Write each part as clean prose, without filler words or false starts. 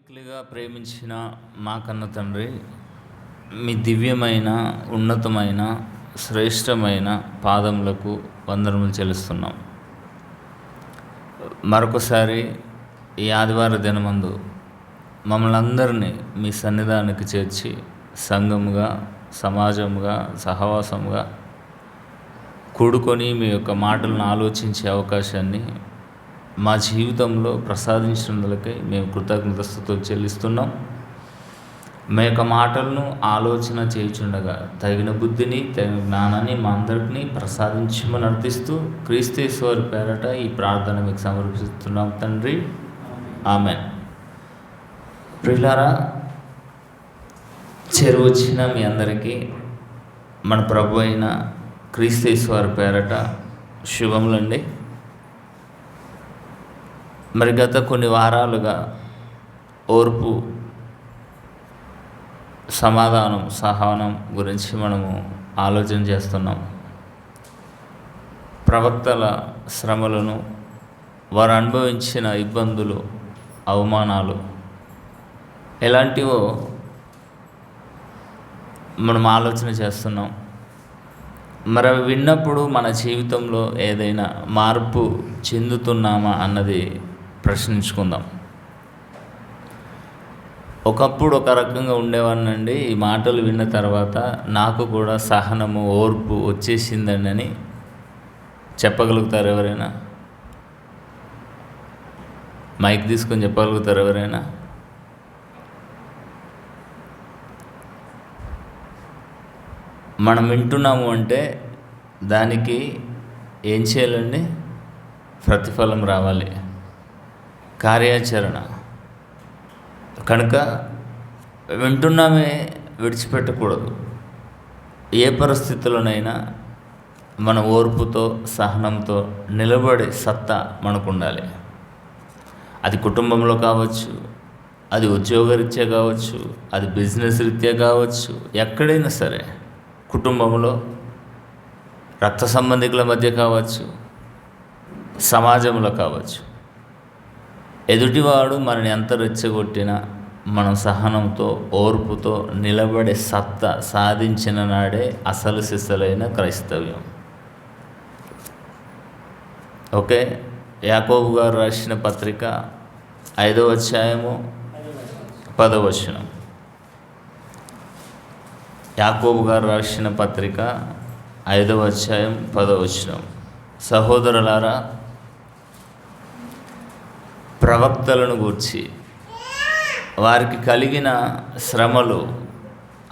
మిక్కిలిగా ప్రేమించిన మా కన్న తండ్రి, మీ దివ్యమైన, ఉన్నతమైన, శ్రేష్టమైన పాదములకు వందనములు చెల్లిస్తున్నాం. మరొకసారి ఈ ఆదివార దినమందు మమ్మల్ని అందరినీ మీ సన్నిధానానికి చేర్చి సంఘముగా, సమాజముగా, సహవాసముగా కూడుకొని మీ యొక్క మాటలను ఆలోచించే అవకాశాన్ని మా జీవితంలో ప్రసాదించినందులకై మేము కృతజ్ఞతాస్తుతులు చెల్లిస్తున్నాం. మీ యొక్క మాటలను ఆలోచన చేయుచుండగా తగిన బుద్ధిని, తగిన జ్ఞానాన్ని మా అందరినీ ప్రసాదించమని అర్థిస్తూ క్రీస్తేశ్వరి పేరట ఈ ప్రార్థన మీకు సమర్పిస్తున్నాం తండ్రి, ఆమేన్. ప్రియులారా, చేరువచ్చిన మీ అందరికీ మన ప్రభు అయిన క్రీస్తేశ్వరి పేరట శుభములండి. మరి గత కొన్ని వారాలుగా ఓర్పు, సమాధానం, సహనం గురించి మనము ఆలోచన చేస్తున్నాం. ప్రవక్తల శ్రమలను, వారు అనుభవించిన ఇబ్బందులు, అవమానాలు ఎలాంటివో మనం ఆలోచన చేస్తున్నాం. మరి అవి విన్నప్పుడు మన జీవితంలో ఏదైనా మార్పు చెందుతున్నామా అన్నది ప్రశ్నించుకుందాం. ఒకప్పుడు ఒక రకంగా ఉండేవాడినండి, ఈ మాటలు విన్న తర్వాత నాకు కూడా సహనము, ఓర్పు వచ్చేసిందండి అని చెప్పగలుగుతారు ఎవరైనా? మైక్ తీసుకొని చెప్పగలుగుతారు ఎవరైనా? మనం వింటున్నాము అంటే దానికి ఏం చేయాలండి? ప్రతిఫలం రావాలి, కార్యాచరణ. కనుక వింటున్నామే విడిచిపెట్టకూడదు. ఏ పరిస్థితుల్లోనైనా మన ఓర్పుతో, సహనంతో నిలబడే సత్తా మనకు ఉండాలి. అది కుటుంబంలో కావచ్చు, అది ఉద్యోగరీత్యా కావచ్చు, అది బిజినెస్ రీత్యా కావచ్చు, ఎక్కడైనా సరే, కుటుంబంలో రక్త సంబంధికుల మధ్య కావచ్చు, సమాజంలో కావచ్చు, ఎదుటివాడు మనని ఎంత రెచ్చగొట్టినా మనం సహనంతో, ఓర్పుతో నిలబడే సత్తా సాధించిన నాడే అసలు సిసలైన క్రైస్తవ్యం. ఓకే, యాకోబు గారు రాసిన పత్రిక 5వ అధ్యాయము 10వ వచనం. యాకోబు గారు రాసిన పత్రిక 5వ అధ్యాయం 10వ వచనం. సహోదరులారా, ప్రవక్తలను గూర్చి వారికి కలిగిన శ్రమలు,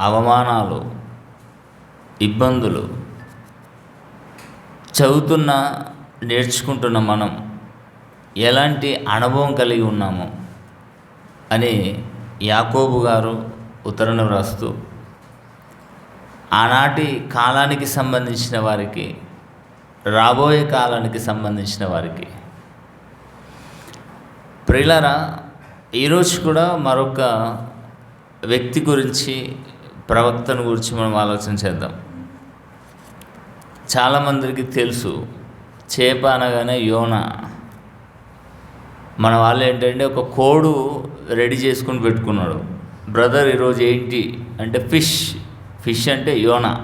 అవమానాలు, ఇబ్బందులు చదువుతున్న, నేర్చుకుంటున్న మనం ఎలాంటి అనుభవం కలిగి ఉన్నాము అని యాకోబు గారు ఉత్తరం వ్రాస్తూ ఆనాటి కాలానికి సంబంధించిన వారికి, రాబోయే కాలానికి సంబంధించిన వారికి. ప్రియులారా, ఈరోజు కూడా మరొక వ్యక్తి గురించి, ప్రవక్తను గురించి మనం ఆలోచన చేద్దాం. చాలామందికి తెలుసు, చేప అనగానే యోనా. మన వాళ్ళు ఏంటంటే ఒక కోడు రెడీ చేసుకుని పెట్టుకున్నాడు. బ్రదర్ ఈరోజు ఏంటి అంటే ఫిష్. ఫిష్ అంటే యోనా,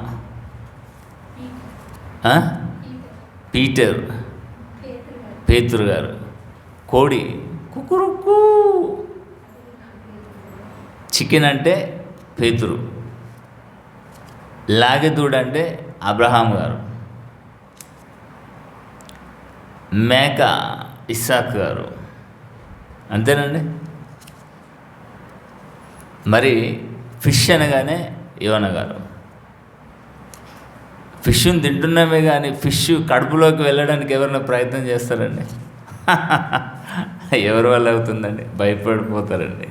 పేతురు గారు. కోడి కుకురుకు. చికెన్ అంటే పేతురు. లాగెదూడ అంటే అబ్రహాం గారు. మేక ఇస్సాక్ గారు. అంతేనండి. మరి ఫిష్ అనగానే యోనా గారు. ఫిష్ని తింటున్నామే కానీ ఫిష్ కడుపులోకి వెళ్ళడానికి ఎవరైనా ప్రయత్నం చేస్తారండి? ఎవరి వల్ల అవుతుందండి? భయపడిపోతారండి.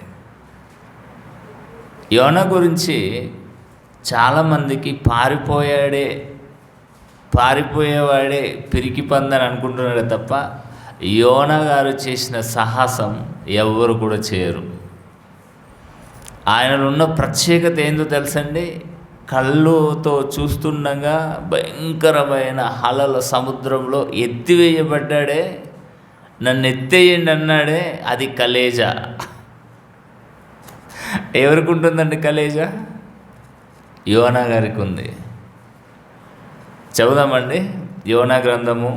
యోనా గురించి చాలామందికి పారిపోయేవాడే పిరికి పందని అనుకుంటున్నాడే తప్ప యోనా గారు చేసిన సాహసం ఎవరు కూడా చేయరు. ఆయనలో ఉన్న ప్రత్యేకత ఏందో తెలుసండి? కళ్ళుతో చూస్తుండగా భయంకరమైన అలల సముద్రంలో ఎత్తివేయబడ్డాడే. నన్ను ఎత్తేయండి అన్నాడే, అది కలేజా. ఎవరికి ఉంటుందండి కలేజా? యోనా గారికి ఉంది. చదువుదామండి. యోనా గ్రంథము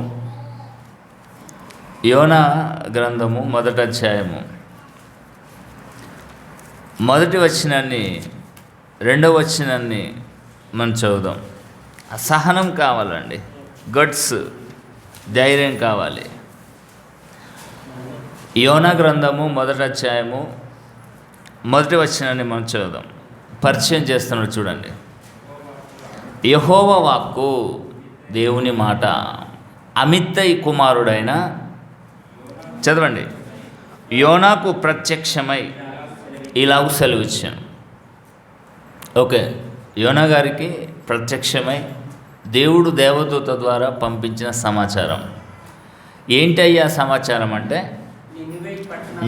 1వ అధ్యాయము 1వ వచనాన్ని 2వ వచనాన్ని మనం చదువుదాం. సహనం కావాలండి, గట్స్, ధైర్యం కావాలి. యోనా గ్రంథము 1వ అధ్యాయము 1వ వచనాన్ని మనం చదువుదాం. పరిచయం చేస్తున్నాడు చూడండి. యెహోవా వాక్కు, దేవుని మాట, అమిత్తయి కుమారుడైన, చదవండి, యోనాకు ప్రత్యక్షమై ఇలాగ సెలవిచ్చాను. ఓకే, యోనా గారికి ప్రత్యక్షమై దేవుడు దేవదూత ద్వారా పంపించిన సమాచారం ఏంటయ్యా? సమాచారం అంటే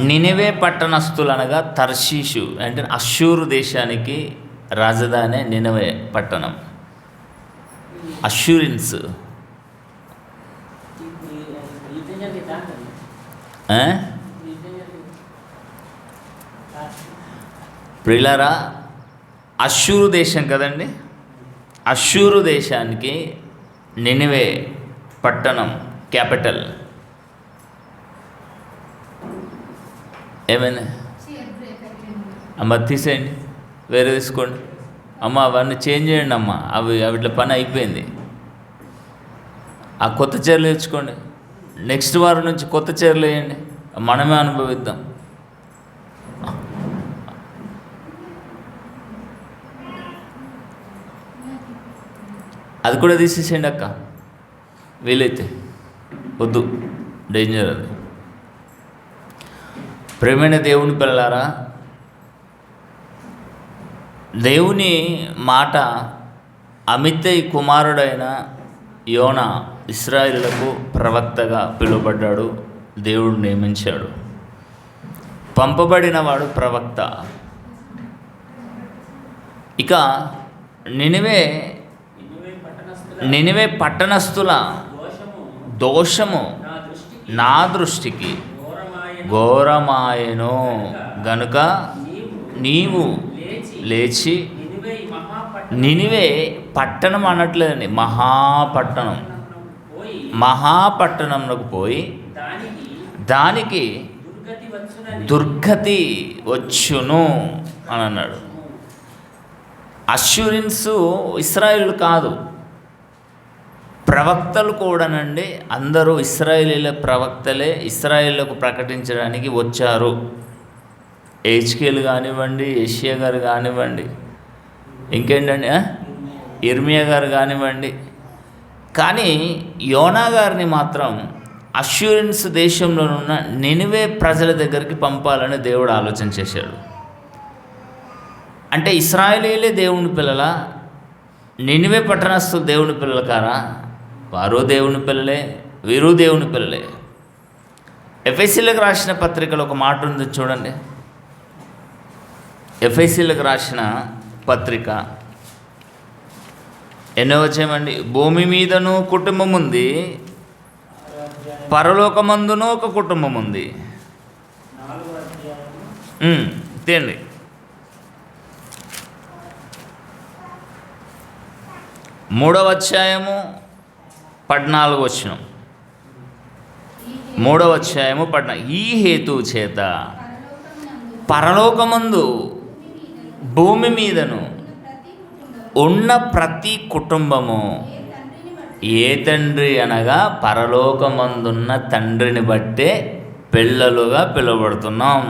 నినివే పట్టణస్థులనగా తర్షీషు అంటే అష్షూరు దేశానికి రాజధాని నినివే పట్టణం. అష్షూరియన్స్ ప్రియులారా, అష్షూరు దేశం కదండి. అష్షూరు దేశానికి నినివే పట్టణం క్యాపిటల్. ఏమైనా అమ్మ తీసేయండి, వేరే తీసుకోండి అమ్మ, అవన్నీ చేంజ్ చేయండి అమ్మ. అవిట్ల పని అయిపోయింది. ఆ కొత్త చీరలు తెచ్చుకోండి. నెక్స్ట్ వారం నుంచి కొత్త చీరలు వేయండి, మనమే అనుభవిద్దాం. అది కూడా తీసేసేయండి అక్క, వీలైతే. వద్దు, డేంజర్ అది. ప్రేమైన దేవుని పిల్లలారా, దేవుని మాట అమిత్తయి కుమారుడైన యోనా ఇశ్రాయేలులకు ప్రవక్తగా పిలువబడ్డాడు. దేవుడు నియమించాడు. పంపబడినవాడు ప్రవక్త. ఇక నినివే పట్టణస్థుల దోషము నా దృష్టికి ఘోరమాయెను గనుక నీవు లేచి, నినివే పట్టణం అనట్లేదండి, మహాపట్టణంలోకి పోయి దానికి దుర్గతి వచ్చును అని అన్నాడు. అష్షూరియన్స్ ఇశ్రాయేలు కాదు, ప్రవక్తలు కూడానండి. అందరూ ఇశ్రాయేలీల ప్రవక్తలే ఇశ్రాయేలుకు ప్రకటించడానికి వచ్చారు. హెజ్కేలు కానివ్వండి, యెషయా గారు కానివ్వండి, ఇంకేంటండి ఇర్మియా గారు కానివ్వండి. కానీ యోనా గారిని మాత్రం అష్షూరియన్స్ దేశంలో ఉన్న నినివే ప్రజల దగ్గరికి పంపాలని దేవుడు ఆలోచన చేశాడు. అంటే ఇశ్రాయేలీలే దేవుని పిల్లల, నినివే పట్టణస్థులు దేవుని పిల్లలు కారా? వారు దేవుని పిల్లలే, వీరు దేవుని పిల్లలే. ఎఫెసీలకు రాసిన పత్రికలో ఒక మాట ఉంది చూడండి. ఎఫెసీలకు రాసిన పత్రిక 8వ అధ్యాయమండి. భూమి మీదను కుటుంబం ఉంది, పరలోకమందును ఒక కుటుంబం ఉంది. తేండి. 3వ అధ్యాయము 14వ వచనం. 3వ అధ్యాయము 14. ఈ హేతువు చేత పరలోకమందు భూమి మీదను ఉన్న ప్రతి కుటుంబము ఏ తండ్రి అనగా పరలోకమందున్న తండ్రిని బట్టే పిల్లలుగా పిలువబడుతున్నాం.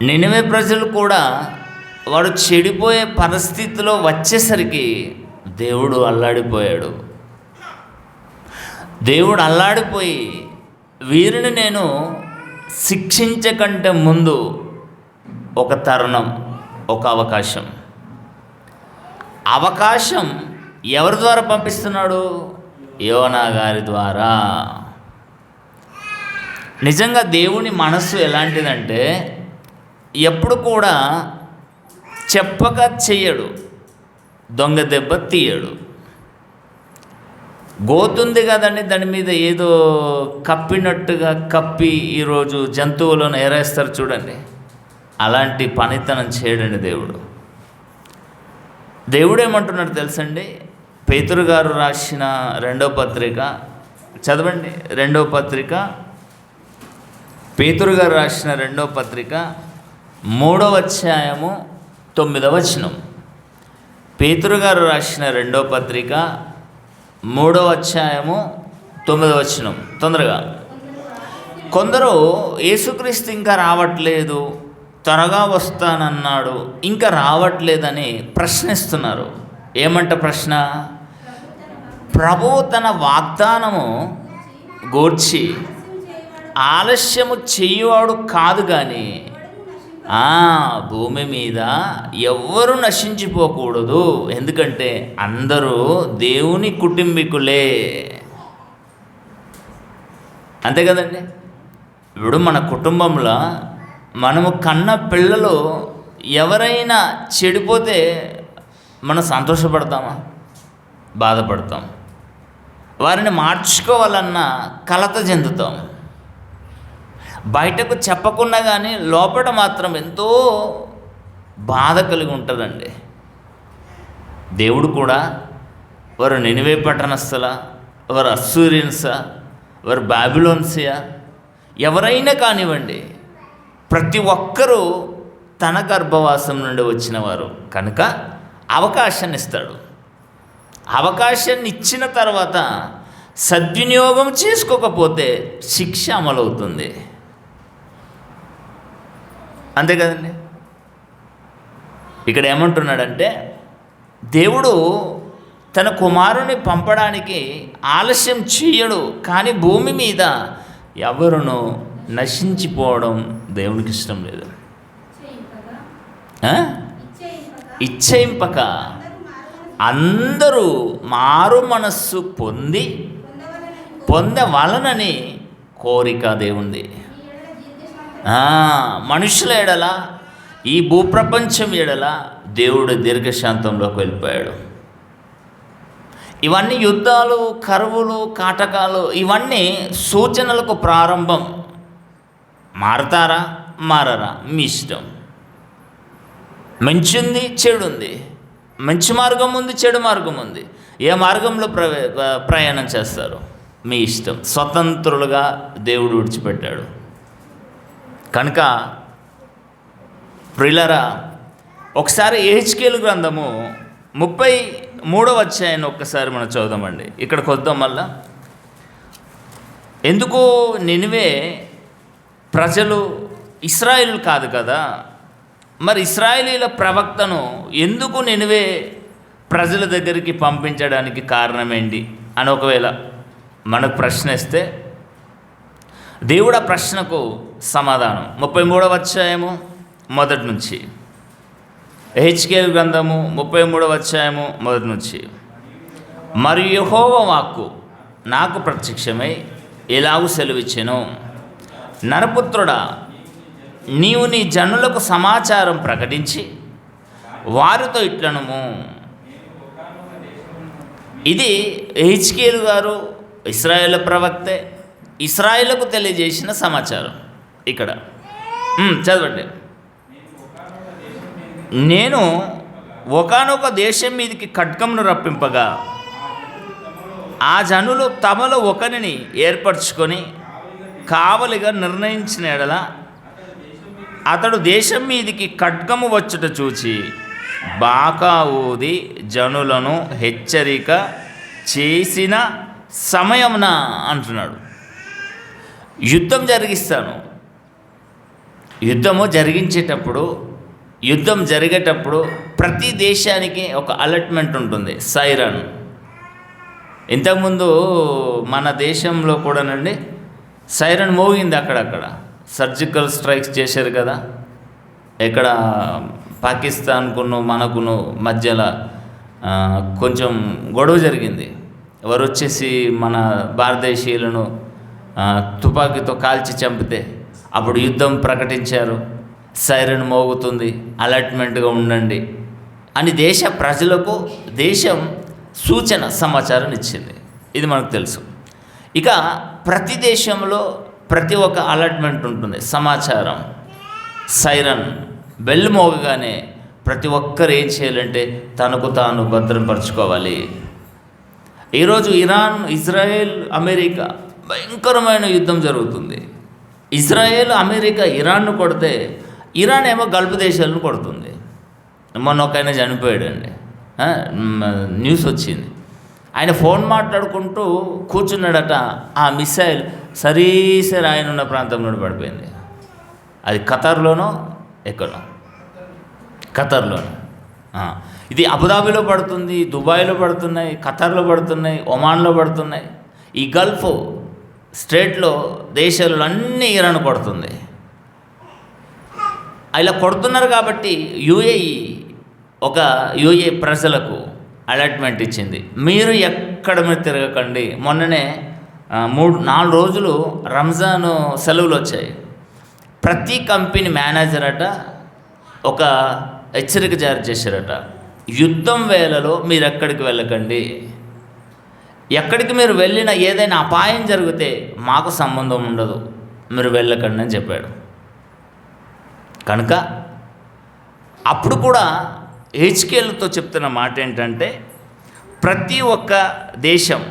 నినివే ప్రజలు కూడా వాడు చెడిపోయే పరిస్థితిలో వచ్చేసరికి దేవుడు అల్లాడిపోయాడు. దేవుడు అల్లాడిపోయి వీరిని నేను శిక్షించకంటే ముందు ఒక తరుణం, ఒక అవకాశం ఎవరి ద్వారా పంపిస్తున్నాడు? యోనా గారి ద్వారా. నిజంగా దేవుని మనస్సు ఎలాంటిదంటే ఎప్పుడు కూడా చెప్పక చెయ్యడు, దొంగ దెబ్బ తీయడు. గోతుంది కదండి, దాని మీద ఏదో కప్పినట్టుగా కప్పి ఈరోజు జంతువులను ఏరేస్తారు చూడండి. అలాంటి పనితనం చేయడండి దేవుడు. దేవుడు ఏమంటున్నాడు తెలుసండి? పేతురు గారు రాసిన 2వ పత్రిక చదవండి. 2వ పత్రిక, పేతురు గారు రాసిన 2వ పత్రిక 3వ అధ్యాయము 9వ వచనం. పేతురు గారు రాసిన 2వ పత్రిక 3వ అధ్యాయము 9వ వచనం. తొందరగా. కొందరు యేసుక్రీస్తు ఇంకా రావట్లేదు, త్వరగా వస్తానన్నాడు, ఇంకా రావట్లేదని ప్రశ్నిస్తున్నారు. ఏమంట ప్రశ్న? ప్రభువు తన వాగ్దానము గూర్చి ఆలస్యము చేయువాడు కాదు, కానీ భూమి మీద ఎవ్వరూ నశించిపోకూడదు, ఎందుకంటే అందరూ దేవుని కుటుంబీకులే. అంతే కదండి. ఇప్పుడు మన కుటుంబంలో మనము కన్న పిల్లలు ఎవరైనా చెడిపోతే మనం సంతోషపడతామా? బాధపడతాం. వారిని మార్చుకోవాలన్నా కలత చెందుతాం. బయటకు చెప్పకుండా కానీ లోపల మాత్రం ఎంతో బాధ కలిగి ఉంటుందండి. దేవుడు కూడా వారు నినివే పట్టణస్థల, వారు అస్సూరియన్సా, వారు బాబిలోన్సియా, ఎవరైనా కానివ్వండి, ప్రతి ఒక్కరూ తన గర్భవాసం నుండి వచ్చిన వారు కనుక అవకాశాన్ని ఇస్తాడు. అవకాశాన్ని ఇచ్చిన తర్వాత సద్వినియోగం చేసుకోకపోతే శిక్ష అమలవుతుంది. అంతే కదండి. ఇక్కడ ఏమంటున్నాడంటే, దేవుడు తన కుమారుని పంపడానికి ఆలస్యం చేయడు, కానీ భూమి మీద ఎవరును నశించిపోవడం దేవునికి ఇష్టం లేదు. ఇచ్చేయింపక అందరూ మారు మనస్సు పొందవలనని కోరిక దేవుంది. మనుషుల ఎడల, ఈ భూప్రపంచం ఎడల దేవుడు దీర్ఘశాంతంలోకి వెళ్ళిపోయాడు. ఇవన్నీ యుద్ధాలు, కరువులు, కాటకాలు, ఇవన్నీ సూచనలకు ప్రారంభం. మారతారా మారరా మీ ఇష్టం. మంచి ఉంది, చెడు ఉంది. మంచి మార్గం ఉంది, చెడు మార్గం ఉంది. ఏ మార్గంలో ప్రయాణం చేస్తారు మీ ఇష్టం. స్వతంత్రులుగా దేవుడు విడిచిపెట్టాడు. కనుక ప్రియులారా, ఒకసారి యెహెజ్కేలు గ్రంథము 33వ అధ్యాయాన్ని ఒక్కసారి మనం చదువుదామండి. ఇక్కడికి వద్దాం మళ్ళా. ఎందుకు నినివే ప్రజలు ఇశ్రాయేలు కాదు కదా, మరి ఇశ్రాయేలీల ప్రవక్తను ఎందుకు నినివే ప్రజల దగ్గరికి పంపించడానికి కారణం ఏంటి అని ఒకవేళ మనకు ప్రశ్నిస్తే, దేవుడు ఆ ప్రశ్నకు సమాధానం 33వ అధ్యాయము మొదటి నుంచి, యెహెజ్కేలు గ్రంథము 33వ అధ్యాయము మొదటి నుంచి. మరియు యెహోవా వాక్కు నాకు ప్రత్యక్షమై ఇలాగు సెలవిచ్చెను, నరపుత్రుడా, నీవు నీ జనులకు సమాచారం ప్రకటించి వారితో ఇట్లనుము. ఇది యెహెజ్కేలు గారు, ఇశ్రాయేలు ప్రవక్తే, ఇశ్రాయేలుకు తెలియజేసిన సమాచారం. ఇక్కడ చదవండి. నేను ఒకానొక దేశం మీదకి ఖడ్గమును రప్పింపగా ఆ జనులు తమలో ఒకరిని ఏర్పరచుకొని కావలిగా నిర్ణయించిన ఎడల అతడు దేశం మీదికి ఖడ్గము వచ్చుట చూచి బాకా ఊది జనులను హెచ్చరిక చేసిన సమయమున అంటున్నాడు. యుద్ధం జరిగిస్తాను. యుద్ధం జరిగేటప్పుడు ప్రతి దేశానికి ఒక అలర్ట్మెంట్ ఉంటుంది, సైరన్. ఇంతకుముందు మన దేశంలో కూడానండి సైరన్ మోగింది. అక్కడక్కడ సర్జికల్ స్ట్రైక్స్ చేశారు కదా. ఎక్కడ పాకిస్తాన్కును మనకును మధ్యలో కొంచెం గొడవ జరిగింది. వారు వచ్చేసి మన భారతదేశీయులను తుపాకీతో కాల్చి చంపితే అప్పుడు యుద్ధం ప్రకటించారు. సైరన్ మోగుతుంది, అలర్ట్మెంట్గా ఉండండి అని దేశ ప్రజలకు దేశం సూచన సమాచారం ఇచ్చింది. ఇది మనకు తెలుసు. ఇక ప్రతి దేశంలో ప్రతి ఒక్క అలర్ట్మెంట్ ఉంటుంది, సమాచారం. సైరన్ బెల్ మోగగానే ప్రతి ఒక్కరు ఏం చేయాలంటే తనకు తాను భద్రపరచుకోవాలి. ఈరోజు ఇరాన్, ఇజ్రాయెల్, అమెరికా భయంకరమైన యుద్ధం జరుగుతుంది. ఇజ్రాయెల్, అమెరికా ఇరాన్ను కొడితే ఇరాన్ ఏమో గల్ఫ్ దేశాలను కొడుతుంది. మొన్న ఒక ఆయన చనిపోయాడండి, న్యూస్ వచ్చింది. ఆయన ఫోన్ మాట్లాడుకుంటూ కూర్చున్నాడట. ఆ మిసైల్ సరీసరి ఆయన ఉన్న ప్రాంతంలో పడిపోయింది. అది ఖతర్లోనో ఎక్కడో, ఖతర్లోనో. ఇది అబుదాబిలో పడుతుంది, దుబాయ్లో పడుతున్నాయి, ఖతర్లో పడుతున్నాయి, ఒమాన్లో పడుతున్నాయి. ఈ గల్ఫ్ స్టేట్లో దేశాలలో అన్నీ ఇరాన్ కొడుతుంది. ఇలా కొడుతున్నారు కాబట్టి యుఏఈ ప్రజలకు అలాట్మెంట్ ఇచ్చింది, మీరు ఎక్కడ మీరు తిరగకండి. మొన్ననే 3-4 రోజులు రంజాన్ సెలవులు వచ్చాయి. ప్రతి కంపెనీ మేనేజర్ అట ఒక హెచ్చరిక జారీ చేశారట, యుద్ధం వేళలో మీరు ఎక్కడికి వెళ్ళకండి, ఎక్కడికి మీరు వెళ్ళినా ఏదైనా అపాయం జరిగితే మాకు సంబంధం ఉండదు, మీరు వెళ్ళకండి అని చెప్పాడు. కనుక అప్పుడు కూడా హెచ్కేలతో చెప్తున్న మాట ఏంటంటే, ప్రతి ఒక్క దేశం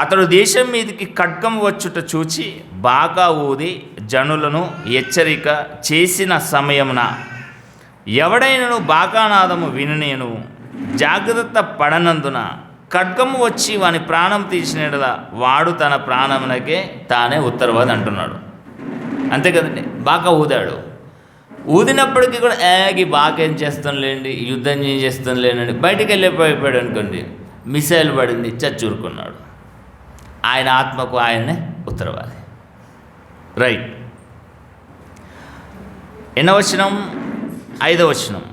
అతడు దేశం మీదకి ఖడ్గం వచ్చుట చూచి బాగా ఊది జనులను హెచ్చరిక చేసిన సమయమున ఎవడైనను బాకానాదము విననేను జాగ్రత్త పడనందున ఖడ్గము వచ్చి వాని ప్రాణం తీసినలా వాడు తన ప్రాణమునకే తానే ఉత్తరవాది అంటున్నాడు. అంతే కదండి, బాగా ఊదాడు. ఊదినప్పటికీ కూడా బాకేం చేస్తానులేండి, యుద్ధం చేస్తానులేనండి, బయటికి వెళ్ళిపోయాడు అనుకోండి, మిసైల్ పడింది, చచ్చూరుకున్నాడు. ఆయన ఆత్మకు ఆయన్నే ఉత్తరవాది. రైట్. ఎన్నో వచనం? 5వ వచనం.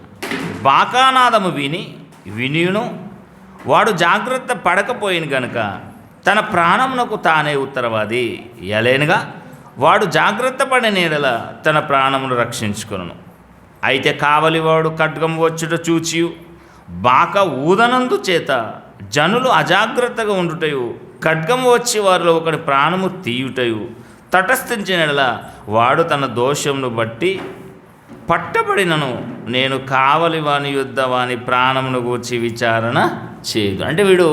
బాకానాదము వినియును వాడు జాగ్రత్త పడకపోయిన గనుక తన ప్రాణమునకు తానే ఉత్తరవాది. ఎలేనుగా వాడు జాగ్రత్త పడిన యెడల తన ప్రాణమును రక్షించుకొనును. అయితే కావలివాడు ఖడ్గం వచ్చుట చూచి బాక ఊదనందు చేత జనులు అజాగ్రత్తగా ఉండుటయు ఖడ్గము వచ్చి వారిలో ఒకటి ప్రాణము తీయుటయు తటస్థించిన యెడల వాడు తన దోషమును బట్టి పట్టబడినను నేను కావలి వాని యుద్ధ వాని ప్రాణమును గూర్చి విచారణ చేయదు. అంటే వీడు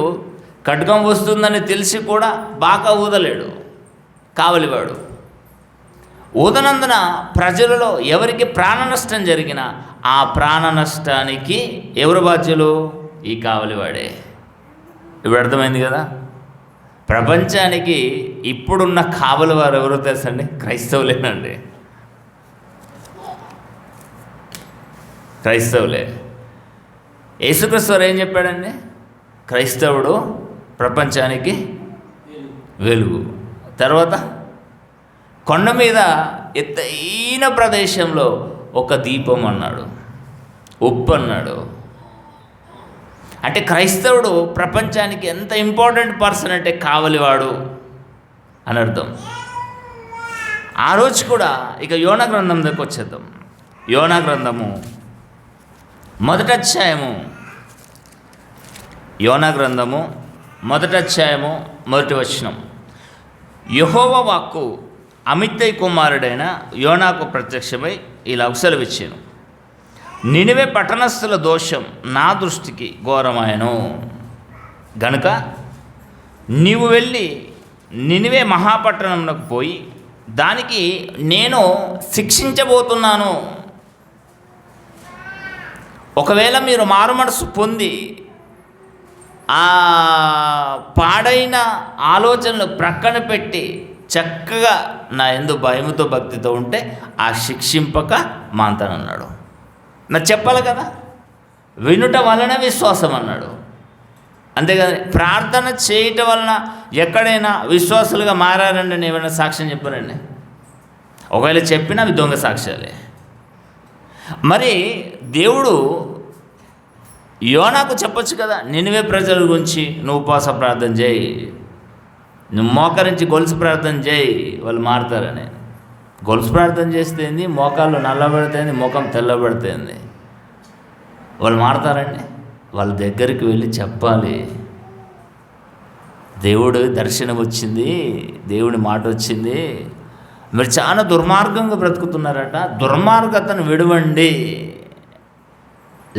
ఖడ్గం వస్తుందని తెలిసి కూడా బాగా ఊదలేడు కావలివాడు. ఊదనందున ప్రజలలో ఎవరికి ప్రాణ నష్టం జరిగినా ఆ ప్రాణ నష్టానికి ఎవరు బాధ్యులు? ఈ కావలివాడే. ఇప్పుడు అర్థమైంది కదా. ప్రపంచానికి ఇప్పుడున్న కావలి వారు ఎవరో తెలుసండి? క్రైస్తవులేనండి, క్రైస్తవులే. యేసుక్రీస్తు వారు ఏం చెప్పాడండి? క్రైస్తవుడు ప్రపంచానికి వెలుగు. తర్వాత కొండ మీద ఎత్తైన ప్రదేశంలో ఒక దీపం అన్నాడు, ఉప్పు అన్నాడు. అంటే క్రైస్తవుడు ప్రపంచానికి ఎంత ఇంపార్టెంట్ పర్సన్ అంటే కావలివాడు అని అర్థం. ఆ రోజు కూడా ఇక యోనా గ్రంథం దగ్గరకు వచ్చేద్దాం. యోనా గ్రంథము 1వ అధ్యాయము, యోనా గ్రంథము 1వ అధ్యాయము 1వ వచనం. యెహోవా వాక్కు అమిత్తై కుమారుడైన యోనాకు ప్రత్యక్షమై ఇలా సెలవిచ్చాను, నినివే పట్టణస్థుల దోషం నా దృష్టికి ఘోరమాయను గనుక నీవు వెళ్ళి నినివే మహాపట్టణంలోకి పోయి దానికి నేను శిక్షించబోతున్నాను. ఒకవేళ మీరు మారుమనసు పొంది ఆ పాడైన ఆలోచనలు ప్రక్కన పెట్టి చక్కగా నా యందు భయముతో భక్తితో ఉంటే ఆ శిక్షింపక మాంతానన్నాడు. నాకు చెప్పాలి కదా, వినుట వలన విశ్వాసం అన్నాడు. అంతేకాదు ప్రార్థన చేయటం వలన ఎక్కడైనా విశ్వాసులుగా మారారండి నేను ఏమైనా సాక్ష్యం చెప్పారండి? ఒకవేళ చెప్పినా అవి దొంగ సాక్ష్యాలే. మరి దేవుడు యోనాకు చెప్పొచ్చు కదా, నినివే ప్రజల గురించి నువ్వు ఉపవాస ప్రార్థన చేయి, నువ్వు మోకరించి గొలుసు ప్రార్థన చేయి, వాళ్ళు మారుతారని. గొలుసు ప్రార్థన చేస్తేంది, మోకాళ్ళు నల్లబడితేంది, ముఖం తెల్లబడితేంది, వాళ్ళు మారుతారండి. వాళ్ళ దగ్గరికి వెళ్ళి చెప్పాలి, దేవుడు దర్శనం వచ్చింది, దేవుడి మాట వచ్చింది, మీరు చాలా దుర్మార్గంగా బ్రతుకుతున్నారట, దుర్మార్గతను విడవండి,